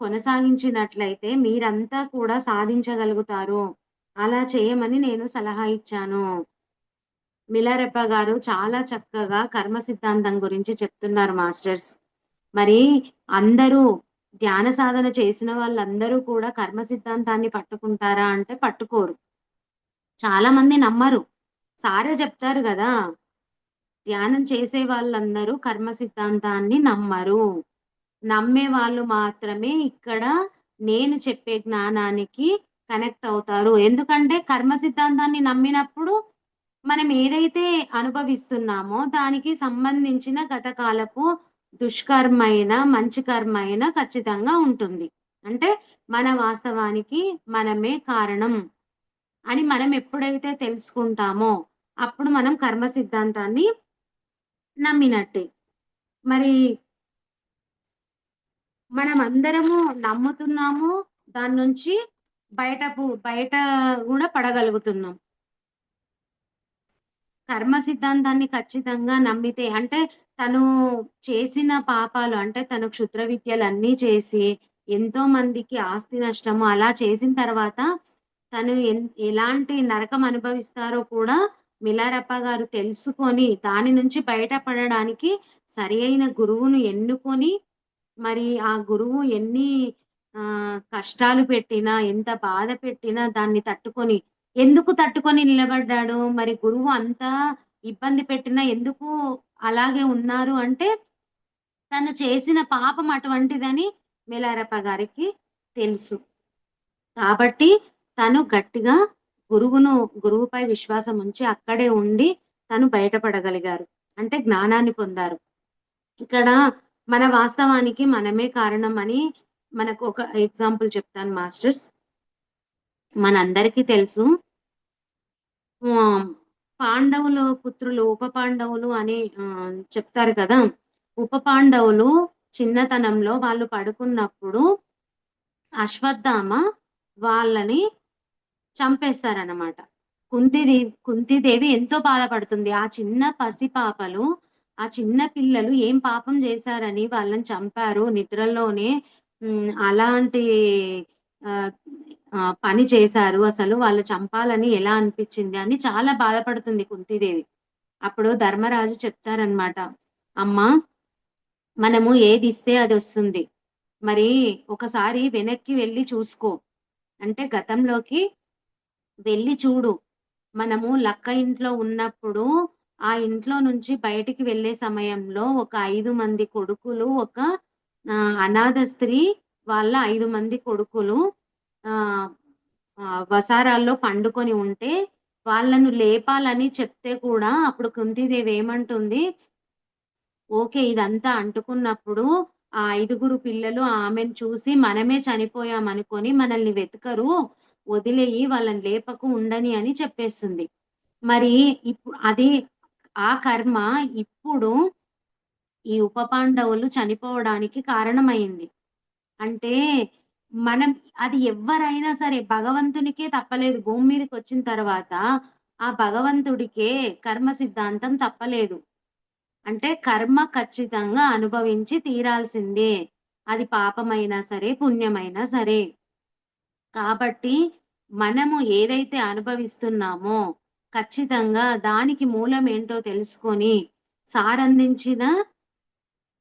కొనసాగించినట్లయితే మీరంతా కూడా సాధించగలుగుతారు. అలా చేయమని నేను సలహా ఇచ్చాను. మిలారెప్ప గారు చాలా చక్కగా కర్మ సిద్ధాంతం గురించి చెప్తున్నారు మాస్టర్స్. మరి అందరూ ధ్యాన సాధన చేసిన వాళ్ళందరూ కూడా కర్మ సిద్ధాంతాన్ని పట్టుకుంటారా అంటే పట్టుకోరు. చాలా మంది నమ్మరు. సారే చెప్తారు గదా! ధ్యానం చేసే వాళ్ళందరూ కర్మ సిద్ధాంతాన్ని నమ్మరు. నమ్మే వాళ్ళు మాత్రమే ఇక్కడ నేను చెప్పే జ్ఞానానికి కనెక్ట్ అవుతారు. ఎందుకంటే కర్మ సిద్ధాంతాన్ని నమ్మినప్పుడు మనం ఏదైతే అనుభవిస్తున్నామో దానికి సంబంధించిన గతకాలపు దుష్కర్మైనా, మంచి కర్మైనా ఖచ్చితంగా ఉంటుంది. అంటే మన వాస్తవానికి మనమే కారణం అని మనం ఎప్పుడైతే తెలుసుకుంటామో అప్పుడు మనం కర్మ సిద్ధాంతాన్ని నమ్మినట్టే. మరి మనమందరము నమ్ముతున్నాము. దాని నుంచి బయట గూడా పడగలుగుతున్నాం. కర్మ సిద్ధాంతాన్ని ఖచ్చితంగా నమ్మితే అంటే తను చేసిన పాపాలు అంటే తను క్షుద్ర విద్యలన్నీ చేసి ఎంతో మందికి ఆస్తి నష్టము అలా చేసిన తర్వాత తను ఎలాంటి నరకం అనుభవిస్తారో కూడా మిలారప్ప గారు తెలుసుకొని దాని నుంచి బయటపడడానికి సరియైన గురువును ఎన్నుకొని మరి ఆ గురువు ఎన్ని కష్టాలు పెట్టినా, ఎంత బాధ పెట్టినా దాన్ని తట్టుకొని ఎందుకు తట్టుకొని నిలబడ్డాడు? మరి గురువు అంత ఇబ్బంది పెట్టినా ఎందుకు అలాగే ఉన్నారు అంటే, తను చేసిన పాపం అటువంటిదని మేలారప్ప గారికి తెలుసు. కాబట్టి తను గట్టిగా గురువుపై విశ్వాసం ఉంచి అక్కడే ఉండి తను బయటపడగలిగారు. అంటే జ్ఞానాన్ని పొందారు. ఇక్కడ మన వాస్తవానికి మనమే కారణం అని మనకు ఒక ఎగ్జాంపుల్ చెప్తాను మాస్టర్స్. మనందరికీ తెలుసు. పాండవుల పుత్రులు ఉప పాండవులు అని చెప్తారు కదా! ఉప పాండవులు చిన్నతనంలో వాళ్ళు పడుకున్నప్పుడు అశ్వత్థామ వాళ్ళని చంపేస్తారనమాట. కుంతీదేవి ఎంతో బాధపడుతుంది. ఆ చిన్న పసిపాపలు, ఆ చిన్న పిల్లలు ఏం పాపం చేశారని వాళ్ళని చంపారు నిద్రలోనే అలాంటి ఆహ్, పని చేశారు. అసలు వాళ్ళు చంపాలని ఎలా అనిపిచ్చింది అని చాలా బాధపడుతుంది కుంతీదేవి. అప్పుడు ధర్మరాజు చెప్తారనమాట. "అమ్మా, మనము ఏదిస్తే అదొస్తుంది. మరి ఒకసారి వెనక్కి వెళ్లి చూసుకో. అంటే గతంలోకి వెళ్లి చూడు. మనము లక్క ఇంట్లో ఉన్నప్పుడు, ఆ ఇంట్లో నుంచి బయటికి వెళ్ళే సమయంలో ఒక 5 మంది కొడుకులు, ఒక అనాథ స్త్రీ వాళ్ళ 5 మంది కొడుకులు ఆహ్, వసారాల్లో పండుకొని ఉంటే, వాళ్ళను లేపాలని చెప్తే కూడా అప్పుడు కుంతీదేవి ఏమంటుంది, ఓకే. ఇదంతా అంటుకున్నప్పుడు ఆ 5గురు పిల్లలు ఆమెను చూసి మనమే చనిపోయామనుకోని మనల్ని వెతకరు. వదిలేయి వాళ్ళని లేపకు ఉండని అని చెప్పేస్తుంది. మరి అది ఆ కర్మ ఇప్పుడు ఈ ఉప పాండవులు చనిపోవడానికి కారణమైంది. అంటే మనం అది ఎవ్వరైనా సరే భగవంతునికే తప్పలేదు. భూమి మీదకొచ్చిన తర్వాత ఆ భగవంతుడికే కర్మ సిద్ధాంతం తప్పలేదు. అంటే కర్మ ఖచ్చితంగా అనుభవించి తీరాల్సిందే. అది పాపమైనా సరే, పుణ్యమైనా సరే. కాబట్టి మనము ఏదైతే అనుభవిస్తున్నామో ఖచ్చితంగా దానికి మూలమేంటో తెలుసుకొని సారందించిన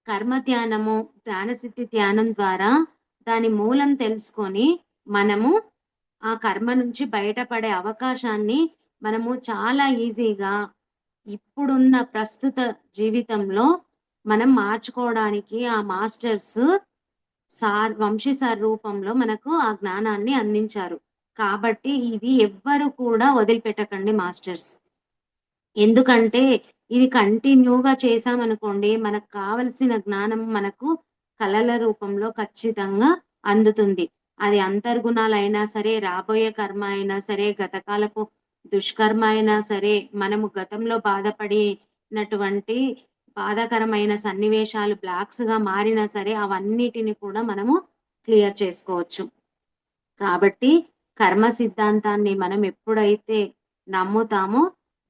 కర్మ ధ్యానము, జ్ఞానసిద్ధి ధ్యానం ద్వారా దాని మూలం తెలుసుకొని మనము ఆ కర్మ నుంచి బయటపడే అవకాశాన్ని మనము చాలా ఈజీగా ఇప్పుడున్న ప్రస్తుత జీవితంలో మనం మార్చుకోవడానికి ఆ మాస్టర్స్ వంశీ సార్ రూపంలో మనకు ఆ జ్ఞానాన్ని అందించారు. కాబట్టి ఇది ఎవ్వరు కూడా వదిలిపెట్టకండి మాస్టర్స్. ఎందుకంటే ఇది కంటిన్యూగా చేశామనుకోండి, మనకు కావలసిన జ్ఞానం మనకు కళల రూపంలో ఖచ్చితంగా అందుతుంది. అది అంతర్గుణాలైనా సరే, రాబోయే కర్మ అయినా సరే, గతకాలపు దుష్కర్మ అయినా సరే, మనము గతంలో బాధపడినటువంటి బాధాకరమైన సన్నివేశాలు బ్లాక్స్‌గా మారినా సరే, అవన్నిటిని కూడా మనము క్లియర్ చేసుకోవచ్చు. కాబట్టి కర్మ సిద్ధాంతాన్ని మనం ఎప్పుడైతే నమ్ముతామో,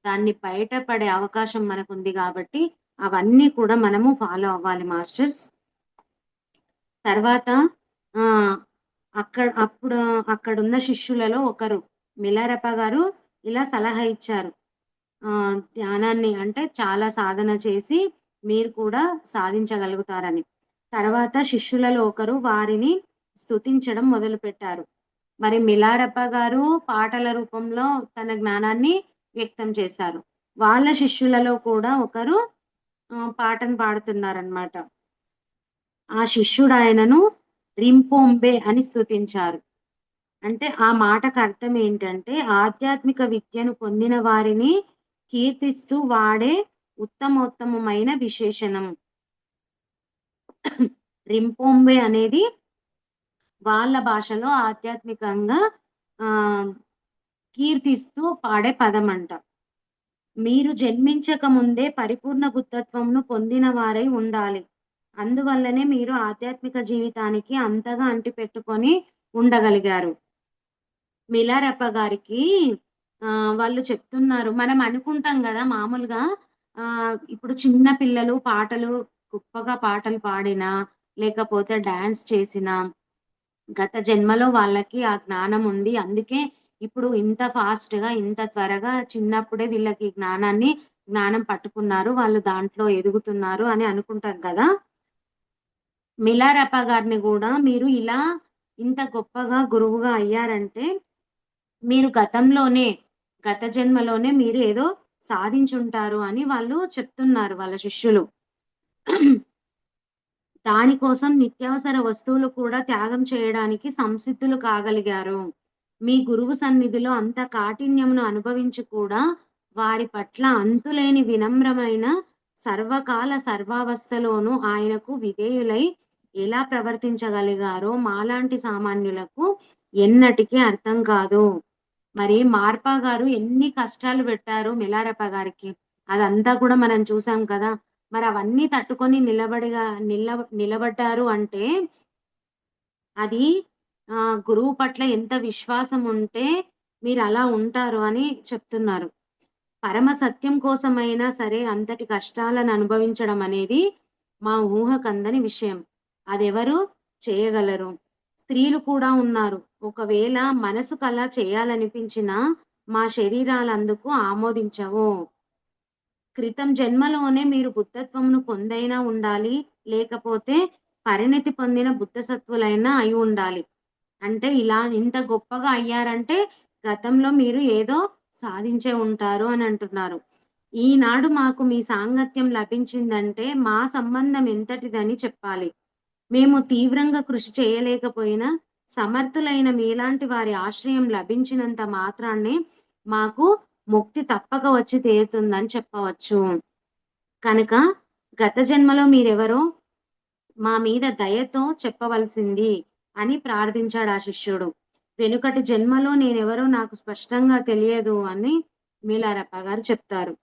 దాన్ని బయటపడే అవకాశం మనకుంది గాబట్టి, అవన్నీ కూడా మనము ఫాలో అవ్వాలి మాస్టర్స్. తర్వాత ఆహ్, అప్పుడు అక్కడున్న శిష్యులలో ఒకరు మిలారప్ప గారు ఇలా సలహా ఇచ్చారు. ధ్యానాన్ని అంటే చాలా సాధన చేసి మీరు కూడా సాధించగలుగుతారని. తర్వాత శిష్యులలో ఒకరు వారిని స్తుతించడం మొదలుపెట్టారు. మరి మిలారప్ప గారు పాటల రూపంలో తన జ్ఞానాన్ని వ్యక్తం చేశారు. వాళ్ళ శిష్యులలో కూడా ఒకరు పాటను పాడుతున్నారనమాట. ఆ శిష్యుడాయనను రింపోంబే అని స్తుతించారు. అంటే ఆ మాటకు అర్థం ఏంటంటే, ఆధ్యాత్మిక విద్యను పొందిన వారిని కీర్తిస్తూ వాడే ఉత్తమోత్తమమైన విశేషణం. రింపోంబే అనేది వాళ్ళ భాషలో ఆధ్యాత్మికంగా ఆహ్, కీర్తిస్తూ పాడే పదమంట. మీరు జన్మించక ముందే పరిపూర్ణ బుద్ధత్వంను పొందిన వారై ఉండాలి. అందువల్లనే మీరు ఆధ్యాత్మిక జీవితానికి అంతగా అంటిపెట్టుకొని ఉండగలిగారు. మిలారెప్ప గారికి వాళ్ళు చెప్తున్నారు. మనం అనుకుంటాం గదా! మామూలుగా ఇప్పుడు చిన్న పిల్లలు పాటలు గొప్పగా పాటలు పాడినా, లేకపోతే డాన్స్ చేసినా, గత జన్మలో వాళ్ళకి ఆ జ్ఞానం ఉంది. అందుకే ఇప్పుడు ఇంత ఫాస్ట్‌గా, ఇంత త్వరగా చిన్నప్పుడే వీళ్ళకి జ్ఞానం పట్టుకున్నారు. వాళ్ళు దాంట్లో ఎదుగుతున్నారు అని అనుకుంటాం కదా! మిలారెప్ప గారిని గూడా మీరు ఇలా ఇంత గొప్పగా గురువుగా అయ్యారంటే మీరు గత జన్మలోనే మీరు ఏదో సాధించుంటారు అని వాళ్ళు చెప్తున్నారు వాళ్ళ శిష్యులు. దానికోసం నిత్యావసర వస్తువులు కూడా త్యాగం చేయడానికి సంసిద్ధులు కాగలిగారు. మీ గురువు సన్నిధిలో అంత కాఠిన్యమును అనుభవించి కూడా వారి పట్ల అంతులేని వినమ్రమైన సర్వకాల సర్వావస్థలోనూ ఆయనకు విధేయులై ఎలా ప్రవర్తించగలిగారో మాలాంటి సామాన్యులకు ఎన్నటికీ అర్థం కాదు. మరి మార్పా గారు ఎన్ని కష్టాలు పెట్టారో మిలారెప్ప గారికి. అదంతా కూడా మనం చూసాం కదా! మరవన్నీ తట్టుకొని నిలబడ్డారు అంటే, అది గురువు పట్ల ఎంత విశ్వాసం ఉంటే మీరలా ఉంటారు అని చెప్తున్నారు. పరమ సత్యం కోసమైనా సరే అంతటి కష్టాలను అనుభవించడం అనేది మా ఊహకందని విషయం. అదెవరు చేయగలరు. స్త్రీలు కూడా ఉన్నారు. ఒకవేళ మనసుకలా చేయాలనిపించినా మా శరీరాలందుకు ఆమోదించవు. క్రితం జన్మలోనే మీరు బుద్ధత్వమును పొందైనా ఉండాలి. లేకపోతే పరిణితి పొందిన బుద్ధసత్వులైనా అయి ఉండాలి. అంటే ఇలా ఇంత గొప్పగా అయ్యారంటే గతంలో మీరు ఏదో సాధించే ఉంటారు అని అంటున్నారు. ఈనాడు మాకు మీ సాంగత్యం లభించిందంటే మా సంబంధం ఎంతటిదని చెప్పాలి. మేము తీవ్రంగా కృషి చేయలేకపోయినా సమర్థులైన మీలాంటి వారి ఆశ్రయం లభించినంత మాత్రాన్నే మాకు ముక్తి తప్పక వచ్చి తీరుతుందని చెప్పవచ్చు. కనుక గత జన్మలో మీరెవరో మా మీద దయతో చెప్పవలసింది అని ప్రార్థించాడు ఆ శిష్యుడు. వెనుకటి జన్మలో నేనెవరో నాకు స్పష్టంగా తెలియదు అని మీలారప్ప గారు చెప్తారు.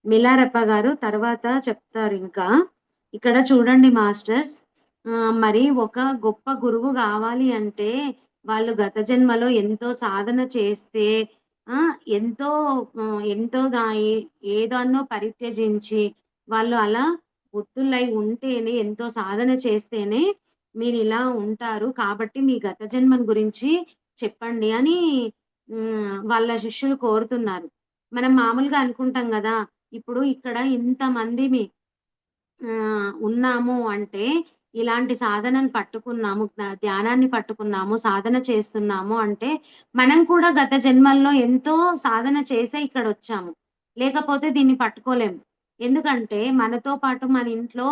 మిలారెప్ప గారు తర్వాత చెప్తారింకా. ఇక్కడ చూడండి మాస్టర్స్ మరి ఒక గొప్ప గురువు గావాలి అంటే, వాళ్ళు గత జన్మలో ఎంతో సాధన చేస్తే ఎంతో ఎంతో ఏదాన్నో పరిత్యజించి, వాళ్ళు అలా బుద్ధులై ఉంటేనే, ఎంతో సాధన చేస్తేనే మీరిలా ఉంటారు. కాబట్టి మీ గత జన్మను గురించి చెప్పండి అని వాళ్ళ శిష్యులు కోరుతున్నారు. మనం మామూలుగా అనుకుంటాం గదా! ఇప్పుడు ఇక్కడ ఉన్నాము అంటే, ఇలాంటి సాధనను పట్టుకున్నాము, ధ్యానాన్ని పట్టుకున్నాము, సాధన చేస్తున్నాము అంటే, మనం కూడా గత జన్మల్లో ఎంతో సాధన చేసే ఇక్కడొచ్చాము. లేకపోతే దీన్ని పట్టుకోలేము. ఎందుకంటే, మనతో పాటు మన ఇంట్లో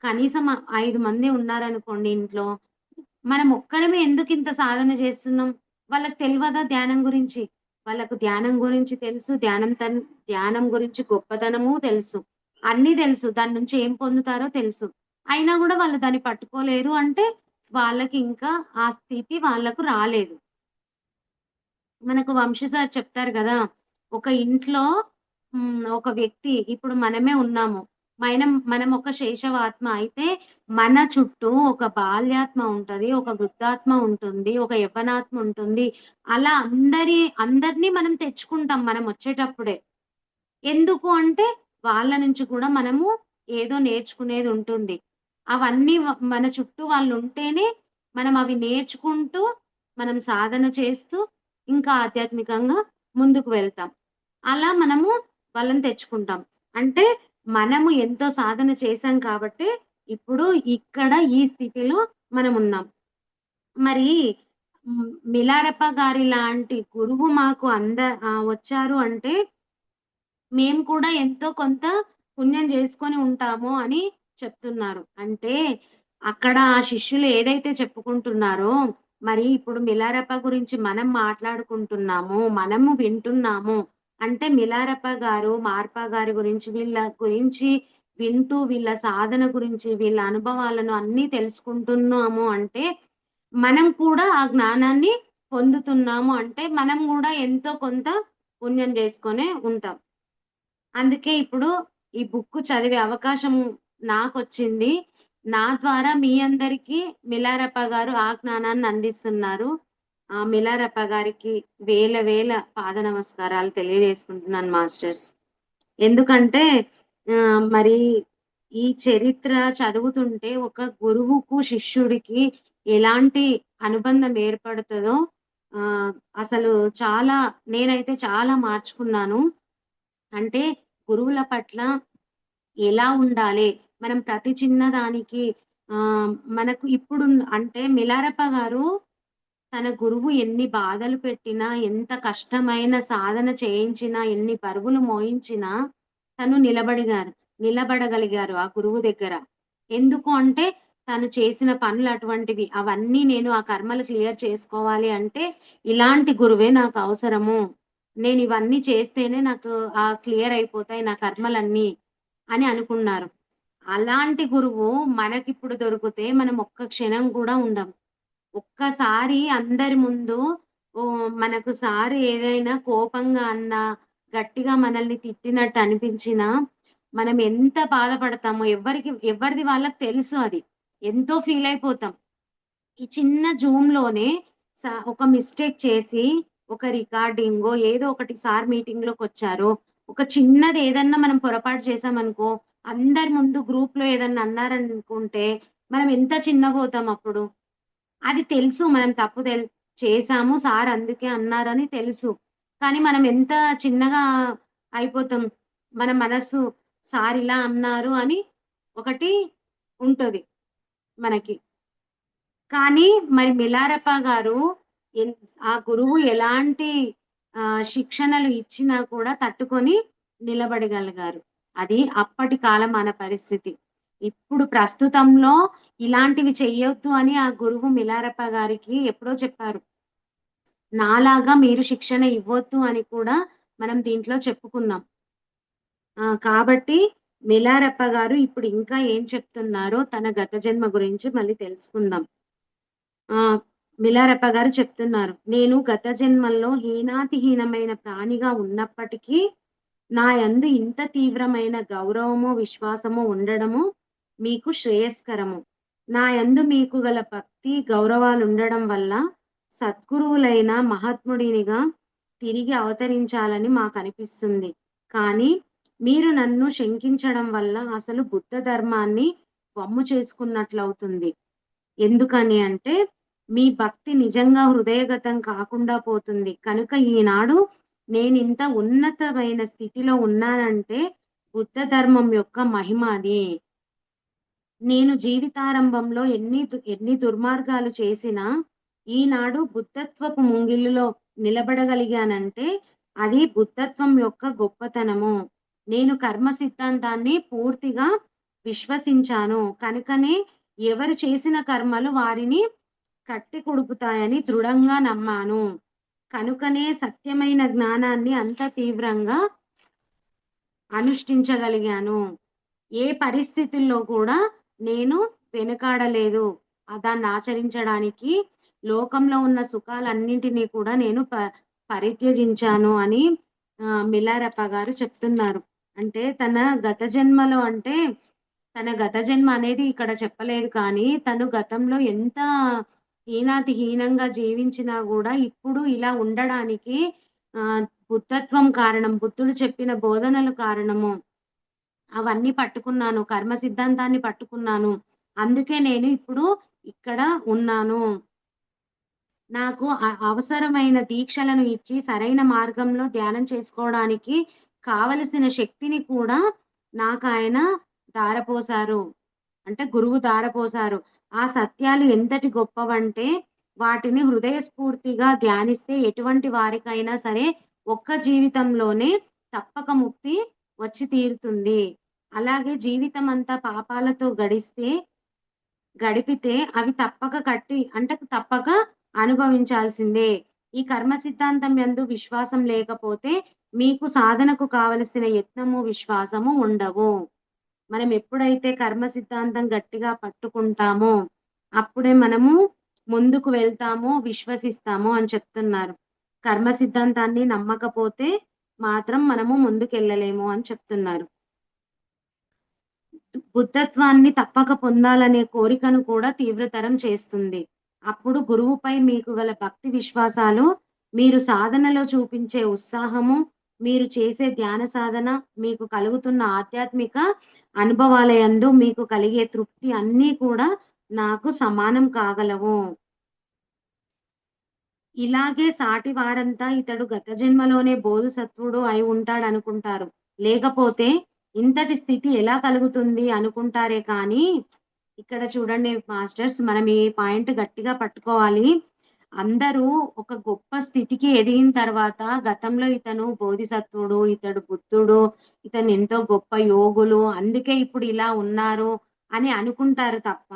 కనీసం 5 మంది ఉన్నారనుకోండి ఇంట్లో. మనం ఒక్కరమే ఎందుకింత సాధన చేస్తున్నాం? వాళ్ళకి తెలవదా ధ్యానం గురించి? వాళ్ళకు ధ్యానం గురించి తెలుసు. ధ్యానం గురించి గొప్పతనము తెలుసు. అన్నీ తెలుసు. దాని నుంచి ఏం పొందుతారో తెలుసు. అయినా గూడా వాళ్ళు దాన్ని పట్టుకోలేరు అంటే, వాళ్ళకింకా ఆ స్థితి వాళ్ళకు రాలేదు. మనకు వంశీ సార్ చెప్తారు గదా! ఒక ఇంట్లో ఒక వ్యక్తి ఇప్పుడు మనమే ఉన్నాము. మనం ఒక శేషవాత్మ అయితే, మన చుట్టూ ఒక బాల్యాత్మ ఉంటది. ఒక వృద్ధాత్మ ఉంటుంది. ఒక యవ్వనాత్మ ఉంటుంది. అలా అందరిని మనం తెచ్చుకుంటాం మనమొచ్చేటప్పుడే. ఎందుకు అంటే, వాళ్ళ నుంచి కూడా మనము ఏదో నేర్చుకునేదుంటుంది. అవన్నీ మన చుట్టూ వాళ్ళుంటేనే, మనం అవి నేర్చుకుంటూ, మనం సాధన చేస్తూ, ఇంకా ఆధ్యాత్మికంగా ముందుకు వెళ్తాం. అలా మనము వాళ్ళని తెచ్చుకుంటాం. అంటే, మనము ఎంతో సాధన చేశాం కాబట్టే, ఇప్పుడు ఇక్కడ ఈ స్థితిలో మనమున్నాం. మరి మిలారెప్ప గారి లాంటి గురువు మాకు వచ్చారు అంటే మేము కూడా ఎంతో కొంత పుణ్యం జేసుకొని ఉంటాము అని చెప్తున్నారు. అంటే అక్కడ ఆ శిష్యులు ఏదైతే చెప్పుకుంటున్నారో, మరి ఇప్పుడు మిలారెప్ప గురించి మనం మాట్లాడుకుంటున్నాము, మనము వింటున్నాము. అంటే మిలారెప్ప గారు, మార్పా గారి గురించి వీళ్ళ గురించి వింటూ, వీళ్ళ సాధన గురించి, వీళ్ళ అనుభవాలను అన్నీ తెలుసుకుంటున్నాము అంటే, మనం కూడా ఆ జ్ఞానాన్ని పొందుతున్నాము అంటే, మనం గూడా ఎంతో కొంత పుణ్యం జేసుకొనే ఉంటాం. అందుకే ఇప్పుడు ఈ బుక్కు చదివే అవకాశం నాకొచ్చింది. నా ద్వారా మీ అందరికీ మిలారప్ప గారు ఆ జ్ఞానాన్ని అందిస్తున్నారు. మిలారప్ప గారికి వేల వేల పాద నమస్కారాలు తెలియజేసుకుంటున్నాను మాస్టర్స్. ఎందుకంటే మరి ఈ చరిత్ర చదువుతుంటే ఒక గురువుకు, శిష్యుడికి ఎలాంటి అనుబంధం ఏర్పడుతదో అసలు చాలా నేనైతే చాలా మార్చుకున్నాను. అంటే గురువుల పట్ల ఎలా ఉండాలి? మనం ప్రతి చిన్నదానికి మనకు ఇప్పుడు అంటే మిలారప్ప గారు తన గురువు ఎన్ని బాధలు పెట్టినా, ఎంత కష్టమైన సాధన చేయించినా, ఎన్ని బరువులు మోయించినా తను నిలబడగలిగారు ఆ గురువు దగ్గర. ఎందుకు అంటే తను చేసిన పనులు అటువంటివి. అవన్నీ నేను ఆ కర్మలు క్లియర్ చేసుకోవాలి అంటే ఇలాంటి గురువే నాకు అవసరము. నేను ఇవన్నీ చేస్తేనే నాకు క్లియర్ అయిపోతాయి నా కర్మలన్నీ అని అనుకున్నారు. అలాంటి గురువు మనకిప్పుడు దొరికితే మనం ఒక్క క్షణం కూడా ఉండం. ఒక్కసారి అందరి ముందు మనకు సారు ఏదైనా కోపంగా అన్నా, గట్టిగా మనల్ని తిట్టినట్టు అనిపించినా, మనం ఎంత బాధపడతామో ఎవరిది వాళ్ళకి తెలుసు అది. ఎంతో ఫీల్ అయిపోతాం. ఈ చిన్న జూమ్‌లోనే ఒక మిస్టేక్ చేసి, ఒక రికార్డింగో ఏదో ఒకటి సార్ మీటింగ్‌లోకొచ్చారు. ఒక చిన్నది ఏదన్నా మనం పొరపాటు చేశామనుకో, అందరి ముందు గ్రూప్‌లో ఏదన్నా అన్నారనుకుంటే, మనం ఎంత చిన్నబోతాం అప్పుడు. అది తెలుసు మనం తప్పు చేశాము. సార్ అందుకే అన్నారని తెలుసు. కానీ మనం ఎంత చిన్నగా అయిపోతాం. మన మనస్సు సార్ ఇలా అన్నారు అని ఒకటి ఉంటది మనకి. కానీ మరి మిలారప్ప గారు ఎన్ ఆ గురువు ఎలాంటి శిక్షణలు ఇచ్చినా కూడా తట్టుకొని నిలబడగలిగారు. అది అప్పటి కాలం మన పరిస్థితి. ఇప్పుడు ప్రస్తుతంలో ఇలాంటివి చెయ్యొద్దు అని ఆ గురువు మిలారప్ప గారికి ఎప్పుడో చెప్పారు. నాలాగా మీరు శిక్షణ ఇవ్వొద్దు అని కూడా మనం దీంట్లో చెప్పుకున్నాం. కాబట్టి మిలారప్ప గారు ఇప్పుడు ఇంకా ఏం చెప్తున్నారో తన గత జన్మ గురించి మళ్ళీ తెలుసుకుందాం. ఆ! మిలారప్ప గారు చెప్తున్నారు. "నేను గత జన్మల్లో హీనాతిహీనమైన ప్రాణిగా ఉన్నప్పటికీ, నా యందు ఇంత తీవ్రమైన గౌరవము, విశ్వాసము ఉండడము మీకు శ్రేయస్కరము. నా యందు మీకు గల భక్తి, గౌరవాలుండడం వల్ల సద్గురువులైన మహాత్ముడినిగా తిరిగి అవతరించాలని మాకనిపిస్తుంది. కానీ మీరు నన్ను శంకించడం వల్ల అసలు బుద్ధ ధర్మాన్ని వమ్ము చేసుకున్నట్లవుతుంది. ఎందుకని అంటే, మీ భక్తి నిజంగా హృదయగతం కాకుండా పోతుంది. కనుక ఈనాడు నేనింత ఉన్నతమైన స్థితిలో ఉన్నానంటే, బుద్ధ ధర్మం యొక్క మహిమ అది. నేను జీవితారంభంలో ఎన్ని దుర్మార్గాలు చేసినా, ఈనాడు బుద్ధత్వపు ముంగిలిలో నిలబడగలిగానంటే, అది బుద్ధత్వం యొక్క గొప్పతనము. నేను కర్మ సిద్ధాంతాన్ని పూర్తిగా విశ్వసించాను. కనుకనే ఎవరు చేసిన కర్మలు వారిని కట్టికుడుపుతాయని దృఢంగా నమ్మాను. కనుకనే సత్యమైన జ్ఞానాన్ని అంత తీవ్రంగా అనుష్ఠించగలిగాను. ఏ పరిస్థితుల్లో కూడా నేను వెనకాడలేదు. దాన్నాచరించడానికి లోకంలో ఉన్న సుఖాలన్నింటినీ కూడా నేను పరిత్యజించాను అని మిలారప్ప గారు చెప్తున్నారు. అంటే తన గత జన్మ అనేది ఇక్కడ చెప్పలేదు కానీ, తను గతంలో ఎంత హీనాతిహీనంగా జీవించినా గూడా ఇప్పుడు ఇలా ఉండడానికి బుద్ధత్వం కారణం. బుద్ధుడు చెప్పిన బోధనలు కారణము. అవన్నీ పట్టుకున్నాను. కర్మ సిద్ధాంతాన్ని పట్టుకున్నాను. అందుకే నేను ఇప్పుడు ఇక్కడ ఉన్నాను. నాకు అవసరమైన దీక్షలను ఇచ్చి సరైన మార్గంలో ధ్యానం చేసుకోవడానికి కావలసిన శక్తిని కూడా నాకాయన ధారపోసారు. అంటే గురువు ధారపోసారు. ఆ సత్యాలు ఎంతటి గొప్పవంటే వాటిని హృదయస్ఫూర్తిగా ధ్యానిస్తే ఎటువంటి వారికైనా సరే ఒక్క జీవితంలోనే తప్పక ముక్తి వచ్చి తీరుతుంది. అలాగే జీవితమంతా పాపాలతో గడిపితే అవి తప్పక అనుభవించాల్సిందే. ఈ కర్మ సిద్ధాంతం యందు విశ్వాసం లేకపోతే మీకు సాధనకు కావలసిన యత్నము, విశ్వాసము ఉండవు. మనం ఎప్పుడైతే కర్మ సిద్ధాంతం గట్టిగా పట్టుకుంటామో, అప్పుడే మనము ముందుకు వెళ్తాము, విశ్వసిస్తాము అని చెప్తున్నారు. కర్మ సిద్ధాంతాన్ని నమ్మకపోతే మాత్రం మనము ముందుకెళ్ళలేము అని చెప్తున్నారు. బుద్ధత్వాన్ని తప్పక పొందాలనే కోరికను కూడా తీవ్రతరం చేస్తుంది. అప్పుడు గురువుపై మీకు గల భక్తి విశ్వాసాలు, మీరు సాధనలో చూపించే ఉత్సాహము, మీరు చేసే ధ్యాన సాధన, మీకు కలుగుతున్న ఆధ్యాత్మిక అనుభవాలయందు మీకు కలిగే తృప్తి అన్నీ కూడా నాకు సమానం కాగలవు. ఇలాగే సాటి వారంతా ఇతడు గత జన్మలోనే బోధిసత్వుడు అయి ఉంటాడనుకుంటారు. లేకపోతే ఇంతటి స్థితి ఎలా కలుగుతుంది అనుకుంటారే కానీ, ఇక్కడ చూడండి మాస్టర్స్, మనం ఈ పాయింట్ గట్టిగా పట్టుకోవాలి. అందరూ ఒక గొప్ప స్థితికి ఎదిగిన తర్వాత గతంలో ఇతను బోధిసత్వుడు, ఇతడు బుద్ధుడు, ఇతను ఎంతో గొప్ప యోగులు, అందుకే ఇప్పుడు ఇలా ఉన్నారు అని అనుకుంటారు తప్ప,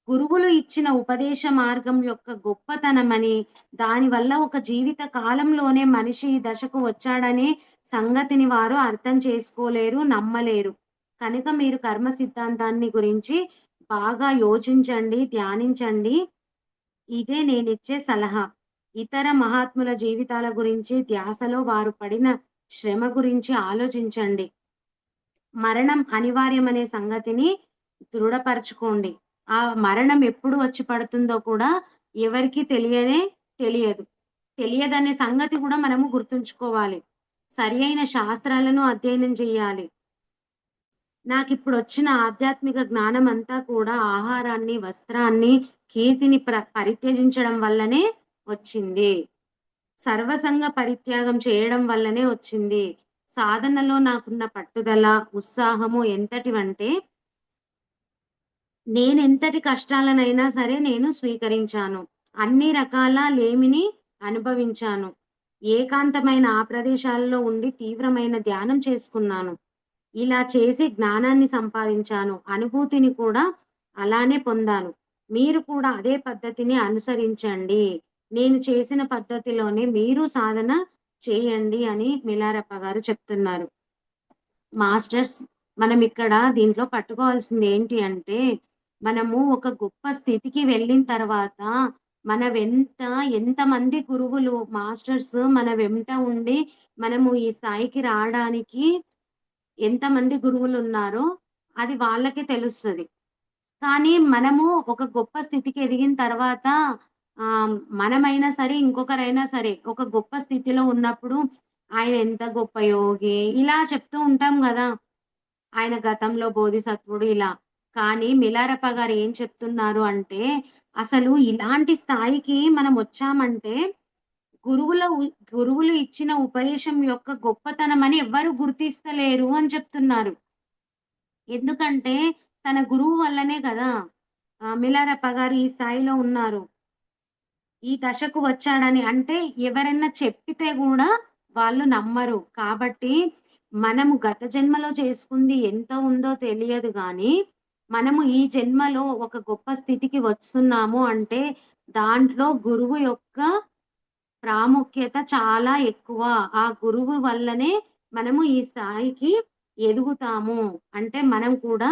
గురువులు ఇచ్చిన ఉపదేశ మార్గం యొక్క గొప్పతనమని, దానివల్ల ఒక జీవిత కాలంలోనే మనిషి ఈ దశకు వచ్చాడనే సంగతిని వారు అర్థం చేసుకోలేరు, నమ్మలేరు. కనుక మీరు కర్మ సిద్ధాంతాన్ని గురించి బాగా యోచించండి, ధ్యానించండి. ఇదే నేనిచ్చే సలహా. ఇతర మహాత్ముల జీవితాల గురించి ధ్యాసలో వారు పడిన శ్రమ గురించి ఆలోచించండి. మరణం అనివార్యమనే సంగతిని దృఢపరచుకోండి. ఆ మరణం ఎప్పుడు వచ్చి పడుతుందో కూడా ఎవరికీ తెలియదు. తెలియదనే సంగతి కూడా మనము గుర్తుంచుకోవాలి. సరియైన శాస్త్రాలను అధ్యయనం చేయాలి. నాకిప్పుడొచ్చిన ఆధ్యాత్మిక జ్ఞానమంతా కూడా ఆహారాన్ని, వస్త్రాన్ని, కీర్తిని పరిత్యజించడం వల్లనే వచ్చింది. సర్వసంగ పరిత్యాగం చేయడం వల్లనే వచ్చింది. సాధనలో నాకున్న పట్టుదల, ఉత్సాహము ఎంతటివంటే, నేనెంతటి కష్టాలనైనా సరే నేను స్వీకరించాను. అన్ని రకాల లేమిని అనుభవించాను. ఏకాంతమైన ఆ ప్రదేశాలలో ఉండి తీవ్రమైన ధ్యానం చేసుకున్నాను. ఇలా చేసి జ్ఞానాన్ని సంపాదించాను. అనుభూతిని కూడా అలానే పొందాను. మీరు కూడా అదే పద్ధతిని అనుసరించండి. నేను చేసిన పద్ధతిలోనే మీరు సాధన చేయండి అని మిలారప్ప గారు చెప్తున్నారు. మాస్టర్స్, మనమిక్కడ దీంట్లో పట్టుకోవాల్సింది ఏంటి అంటే, మనము ఒక గొప్ప స్థితికి వెళ్ళిన తర్వాత మన వెంట ఎంతమంది గురువులు, మాస్టర్స్ మన వెంట ఉండి మనము ఈ స్థాయికి రావడానికి ఎంతమంది గురువులున్నారో అది వాళ్ళకే తెలుస్తది. కానీ మనము ఒక గొప్ప స్థితికి ఎదిగిన తర్వాత మనమైనా సరే, ఇంకొకరైనా సరే ఒక గొప్ప స్థితిలో ఉన్నప్పుడు ఆయన ఎంత గొప్ప యోగి ఇలా చెప్తూ ఉంటాం గదా! ఆయన గతంలో బోధిసత్వుడు ఇలా. కానీ మిలారప్ప గారు ఏం చెప్తున్నారు అంటే, అసలు ఇలాంటి స్థాయికి మనం వచ్చామంటే గురువుల ఉ గురువులు ఇచ్చిన ఉపదేశం యొక్క గొప్పతనమని ఎవ్వరు గుర్తిస్తలేరు అని చెప్తున్నారు. ఎందుకంటే తన గురువు వల్లనే గదా! మిలారప్ప గారు ఈ స్థాయిలో ఉన్నారు. ఈ దశకు వచ్చాడని. అంటే ఎవరైనా చెప్పితే గూడా వాళ్ళు నమ్మరు. కాబట్టి మనము గత జన్మలో చేసుకుంది ఎంత ఉందో తెలియదు గానీ, మనము ఈ జన్మలో ఒక గొప్ప స్థితికి వస్తున్నాము అంటే, దాంట్లో గురువు యొక్క ప్రాముఖ్యత చాలా ఎక్కువ. ఆ గురువు వల్లనే మనము ఈ స్థాయికి ఎదుగుతాము. అంటే మనం కూడా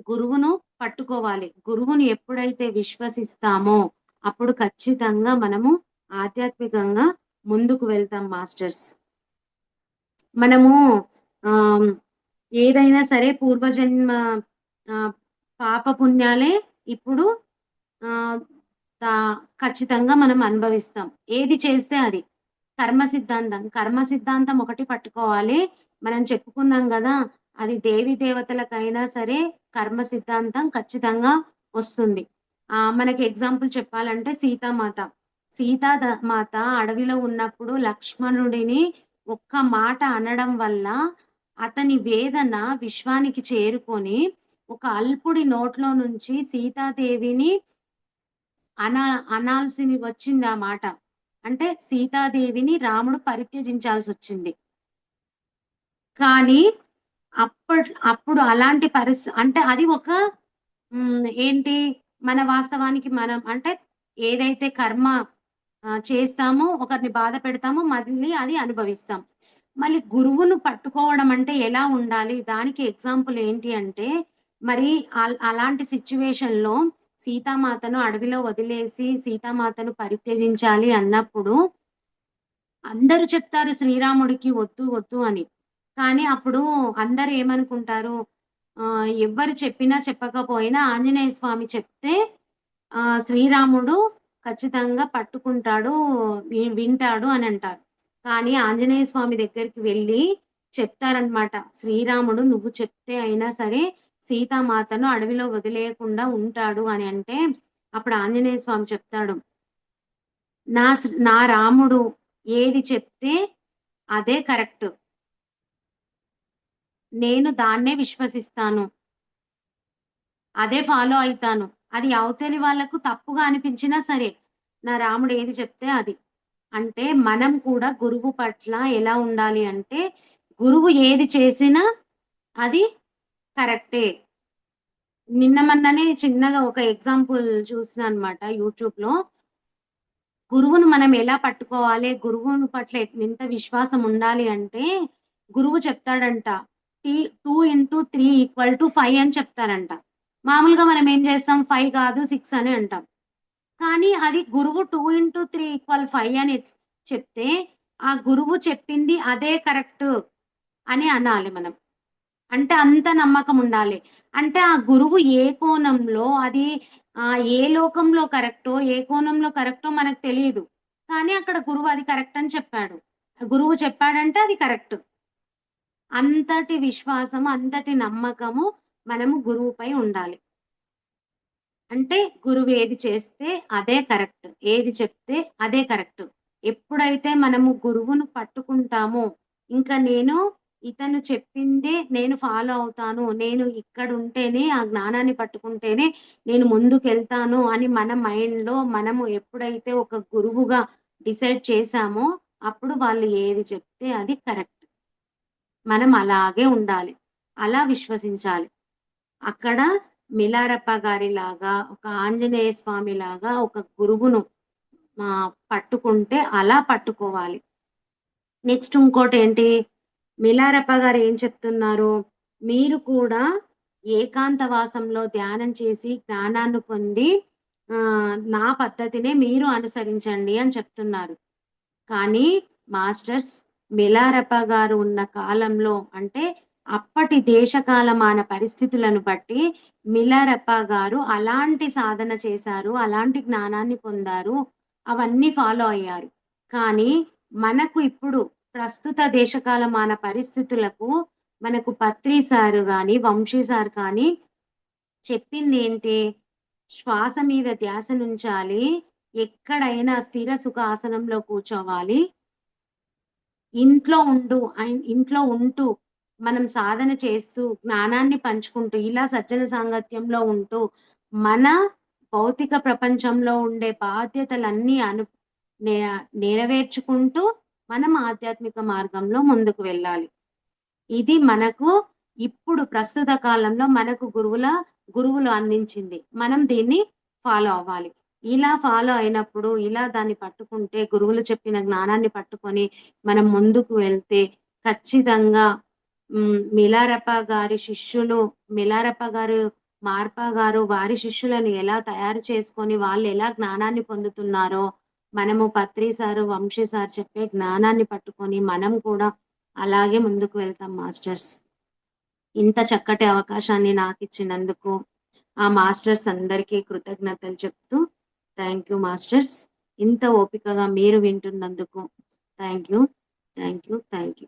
గురువును పట్టుకోవాలి. గురువుని ఎప్పుడైతే విశ్వసిస్తామో, అప్పుడు ఖచ్చితంగా మనము ఆధ్యాత్మికంగా ముందుకు వెళ్తాం మాస్టర్స్. మనము ఆహ్, ఏదైనా సరే పూర్వజన్మ ఆహ్, పాప పుణ్యాలే ఇప్పుడు ఆహ్, తా ఖచ్చితంగా మనం అనుభవిస్తాం. ఏది చేస్తే అది. కర్మ సిద్ధాంతం. కర్మ సిద్ధాంతం ఒకటి పట్టుకోవాలి. మనం చెప్పుకున్నాం గదా! అది దేవీ దేవతలకైనా సరే కర్మ సిద్ధాంతం ఖచ్చితంగా వస్తుంది. మనకి ఎగ్జాంపుల్ చెప్పాలంటే సీతామాత. మాత అడవిలో ఉన్నప్పుడు లక్ష్మణుడిని ఒక్క మాట అనడం వల్ల అతని వేదన విశ్వానికి చేరుకొని ఒక అల్పుడి నోట్లో నుంచి సీతాదేవిని అనా అనాల్సిని వచ్చింది ఆ మాట. అంటే సీతాదేవిని రాముడు పరిత్యజించాల్సొచ్చింది. కానీ అప్పుడు అలాంటి అంటే అది ఒక ఏంటి మన వాస్తవానికి మనం అంటే ఏదైతే కర్మ చేస్తామో, ఒకరిని బాధ పెడతామో మళ్ళీ అది అనుభవిస్తాం. మళ్ళీ గురువును పట్టుకోవడం అంటే ఎలా ఉండాలి? దానికి ఎగ్జాంపుల్ ఏంటి అంటే, మరి అలాంటి సిట్యుయేషన్‌లో సీతామాతను అడవిలో వదిలేసి సీతామాతను పరిత్యజించాలి అన్నప్పుడు అందరూ చెప్తారు శ్రీరాముడికి వద్దు, వద్దు అని. కానీ అప్పుడు అందరూ ఏమనుకుంటారు, ఎవ్వరు చెప్పినా చెప్పకపోయినా ఆంజనేయ స్వామి చెప్తే శ్రీరాముడు ఖచ్చితంగా పట్టుకుంటాడు, వింటాడు అని అంటారు. కానీ ఆంజనేయ స్వామి దగ్గరికి వెళ్లి చెప్తారనమాట. శ్రీరాముడు నువ్వు చెప్తే అయినా సరే సీతామాతను అడవిలో వదిలేయకుండా ఉంటాడు అని అంటే, అప్పుడు ఆంజనేయ స్వామి చెప్తాడు, నా రాముడు ఏది చెప్తే అదే కరెక్ట్. నేను దాన్నే విశ్వసిస్తాను. అదే ఫాలో అయితాను. అది అవతలి వాళ్ళకు తప్పుగా అనిపించినా సరే, నా రాముడు ఏది చెప్తే అది. అంటే మనం కూడా గురువు పట్ల ఎలా ఉండాలి అంటే, గురువు ఏది చేసినా అది కరెక్టే. నిన్న మొన్ననే చిన్నగా ఒక ఎగ్జాంపుల్ చూసినానన్నమాట యూట్యూబ్‌లో. గురువును మనం ఎలా పట్టుకోవాలి? గురువుని పట్ల ఎంత విశ్వాసం ఉండాలి అంటే, గురువు చెప్తాడంట. టీ 2 × 3 = 5 అని చెప్తారంట. మామూలుగా మనం ఏం చేస్తాం 5 కాదు 6 అని అంటాం. కానీ అది గురువు 2 × 3 = 5 అని చెప్తే, ఆ గురువు చెప్పింది అదే కరెక్టు అని అనాలి మనం. అంటే అంత నమ్మకం ఉండాలి. అంటే ఆ గురువు ఏ కోణంలో అది ఏ లోకంలో కరెక్టో, ఏ కోణంలో కరెక్టో మనకు తెలీదు. కానీ అక్కడ గురువు అది కరెక్ట్ అని చెప్పాడు. గురువు చెప్పాడంటే అది కరెక్ట్. అంతటి విశ్వాసం, అంతటి నమ్మకము మనము గురువుపై ఉండాలి. అంటే గురువు ఏది చేస్తే అదే కరెక్ట్. ఏది చెప్తే అదే కరెక్ట్. ఎప్పుడైతే మనము గురువును పట్టుకుంటామో, ఇంక ఇతను చెప్పిందే నేను ఫాలో అవుతాను. నేను ఇక్కడుంటేనే ఆ జ్ఞానాన్ని పట్టుకుంటేనే నేను ముందుకెళ్తాను అని మన మైండ్‌లో మనము ఎప్పుడైతే ఒక గురువుగా డిసైడ్ చేశామో, అప్పుడు వాళ్ళు ఏది చెప్తే అది కరెక్ట్. మనం అలాగే ఉండాలి. అలా విశ్వసించాలి. అక్కడ మిలారప్ప గారిలాగా, ఒక ఆంజనేయ స్వామిలాగా ఒక గురువును పట్టుకుంటే అలా పట్టుకోవాలి. నెక్స్ట్ ఇంకోటేంటి, మిలారప్ప గారు ఏం చెప్తున్నారు, మీరు కూడా ఏకాంతవాసంలో ధ్యానం చేసి జ్ఞానాన్ని పొంది నా పద్ధతినే మీరు అనుసరించండి అని చెప్తున్నారు. కానీ మాస్టర్స్ మిలారప్ప గారు ఉన్న కాలంలో అంటే అప్పటి దేశకాలమాన పరిస్థితులను బట్టి మిలారప్ప గారు అలాంటి సాధన చేశారు. అలాంటి జ్ఞానాన్ని పొందారు. అవన్నీ ఫాలో అయ్యారు. కానీ మనకు ఇప్పుడు ప్రస్తుత దేశకాలమాన పరిస్థితులకు మనకు పత్రి సారు గాని, వంశీ సార్ కానీ చెప్పిందేంటి? శ్వాస మీద ధ్యాసనుంచాలి. ఎక్కడైనా స్థిర సుఖ ఆసనంలో కూర్చోవాలి. ఇంట్లో ఉంటూ మనం సాధన చేస్తూ, జ్ఞానాన్ని పంచుకుంటూ, ఇలా సజ్జన సాంగత్యంలో ఉంటూ, మన భౌతిక ప్రపంచంలో ఉండే బాధ్యతలన్నీ నె నెరవేర్చుకుంటూ, మనం ఆధ్యాత్మిక మార్గంలో ముందుకు వెళ్ళాలి. ఇది మనకు ఇప్పుడు ప్రస్తుత కాలంలో మనకు గురువులు అందించింది. మనం దీన్ని ఫాలో అవ్వాలి. ఇలా ఫాలో అయినప్పుడు, ఇలా దాన్ని పట్టుకుంటే, గురువులు చెప్పిన జ్ఞానాన్ని పట్టుకొని మనం ముందుకు వెళ్తే ఖచ్చితంగా మిలారప్ప గారు, మార్పా గారు వారి శిష్యులను ఎలా తయారు చేసుకొని, వాళ్ళెలా జ్ఞానాన్ని పొందుతున్నారో, మనము పత్రి సారు, వంశీ సార్ చెప్పే జ్ఞానాన్ని పట్టుకొని మనం కూడా అలాగే ముందుకు వెళ్తాం మాస్టర్స్. ఇంత చక్కటి అవకాశాన్ని నాకిచ్చినందుకు ఆ మాస్టర్స్ అందరికీ కృతజ్ఞతలు చెప్తూ థ్యాంక్ యూ మాస్టర్స్. ఇంత ఓపికగా మీరు వింటున్నందుకు thank you. Thank you. Thank you.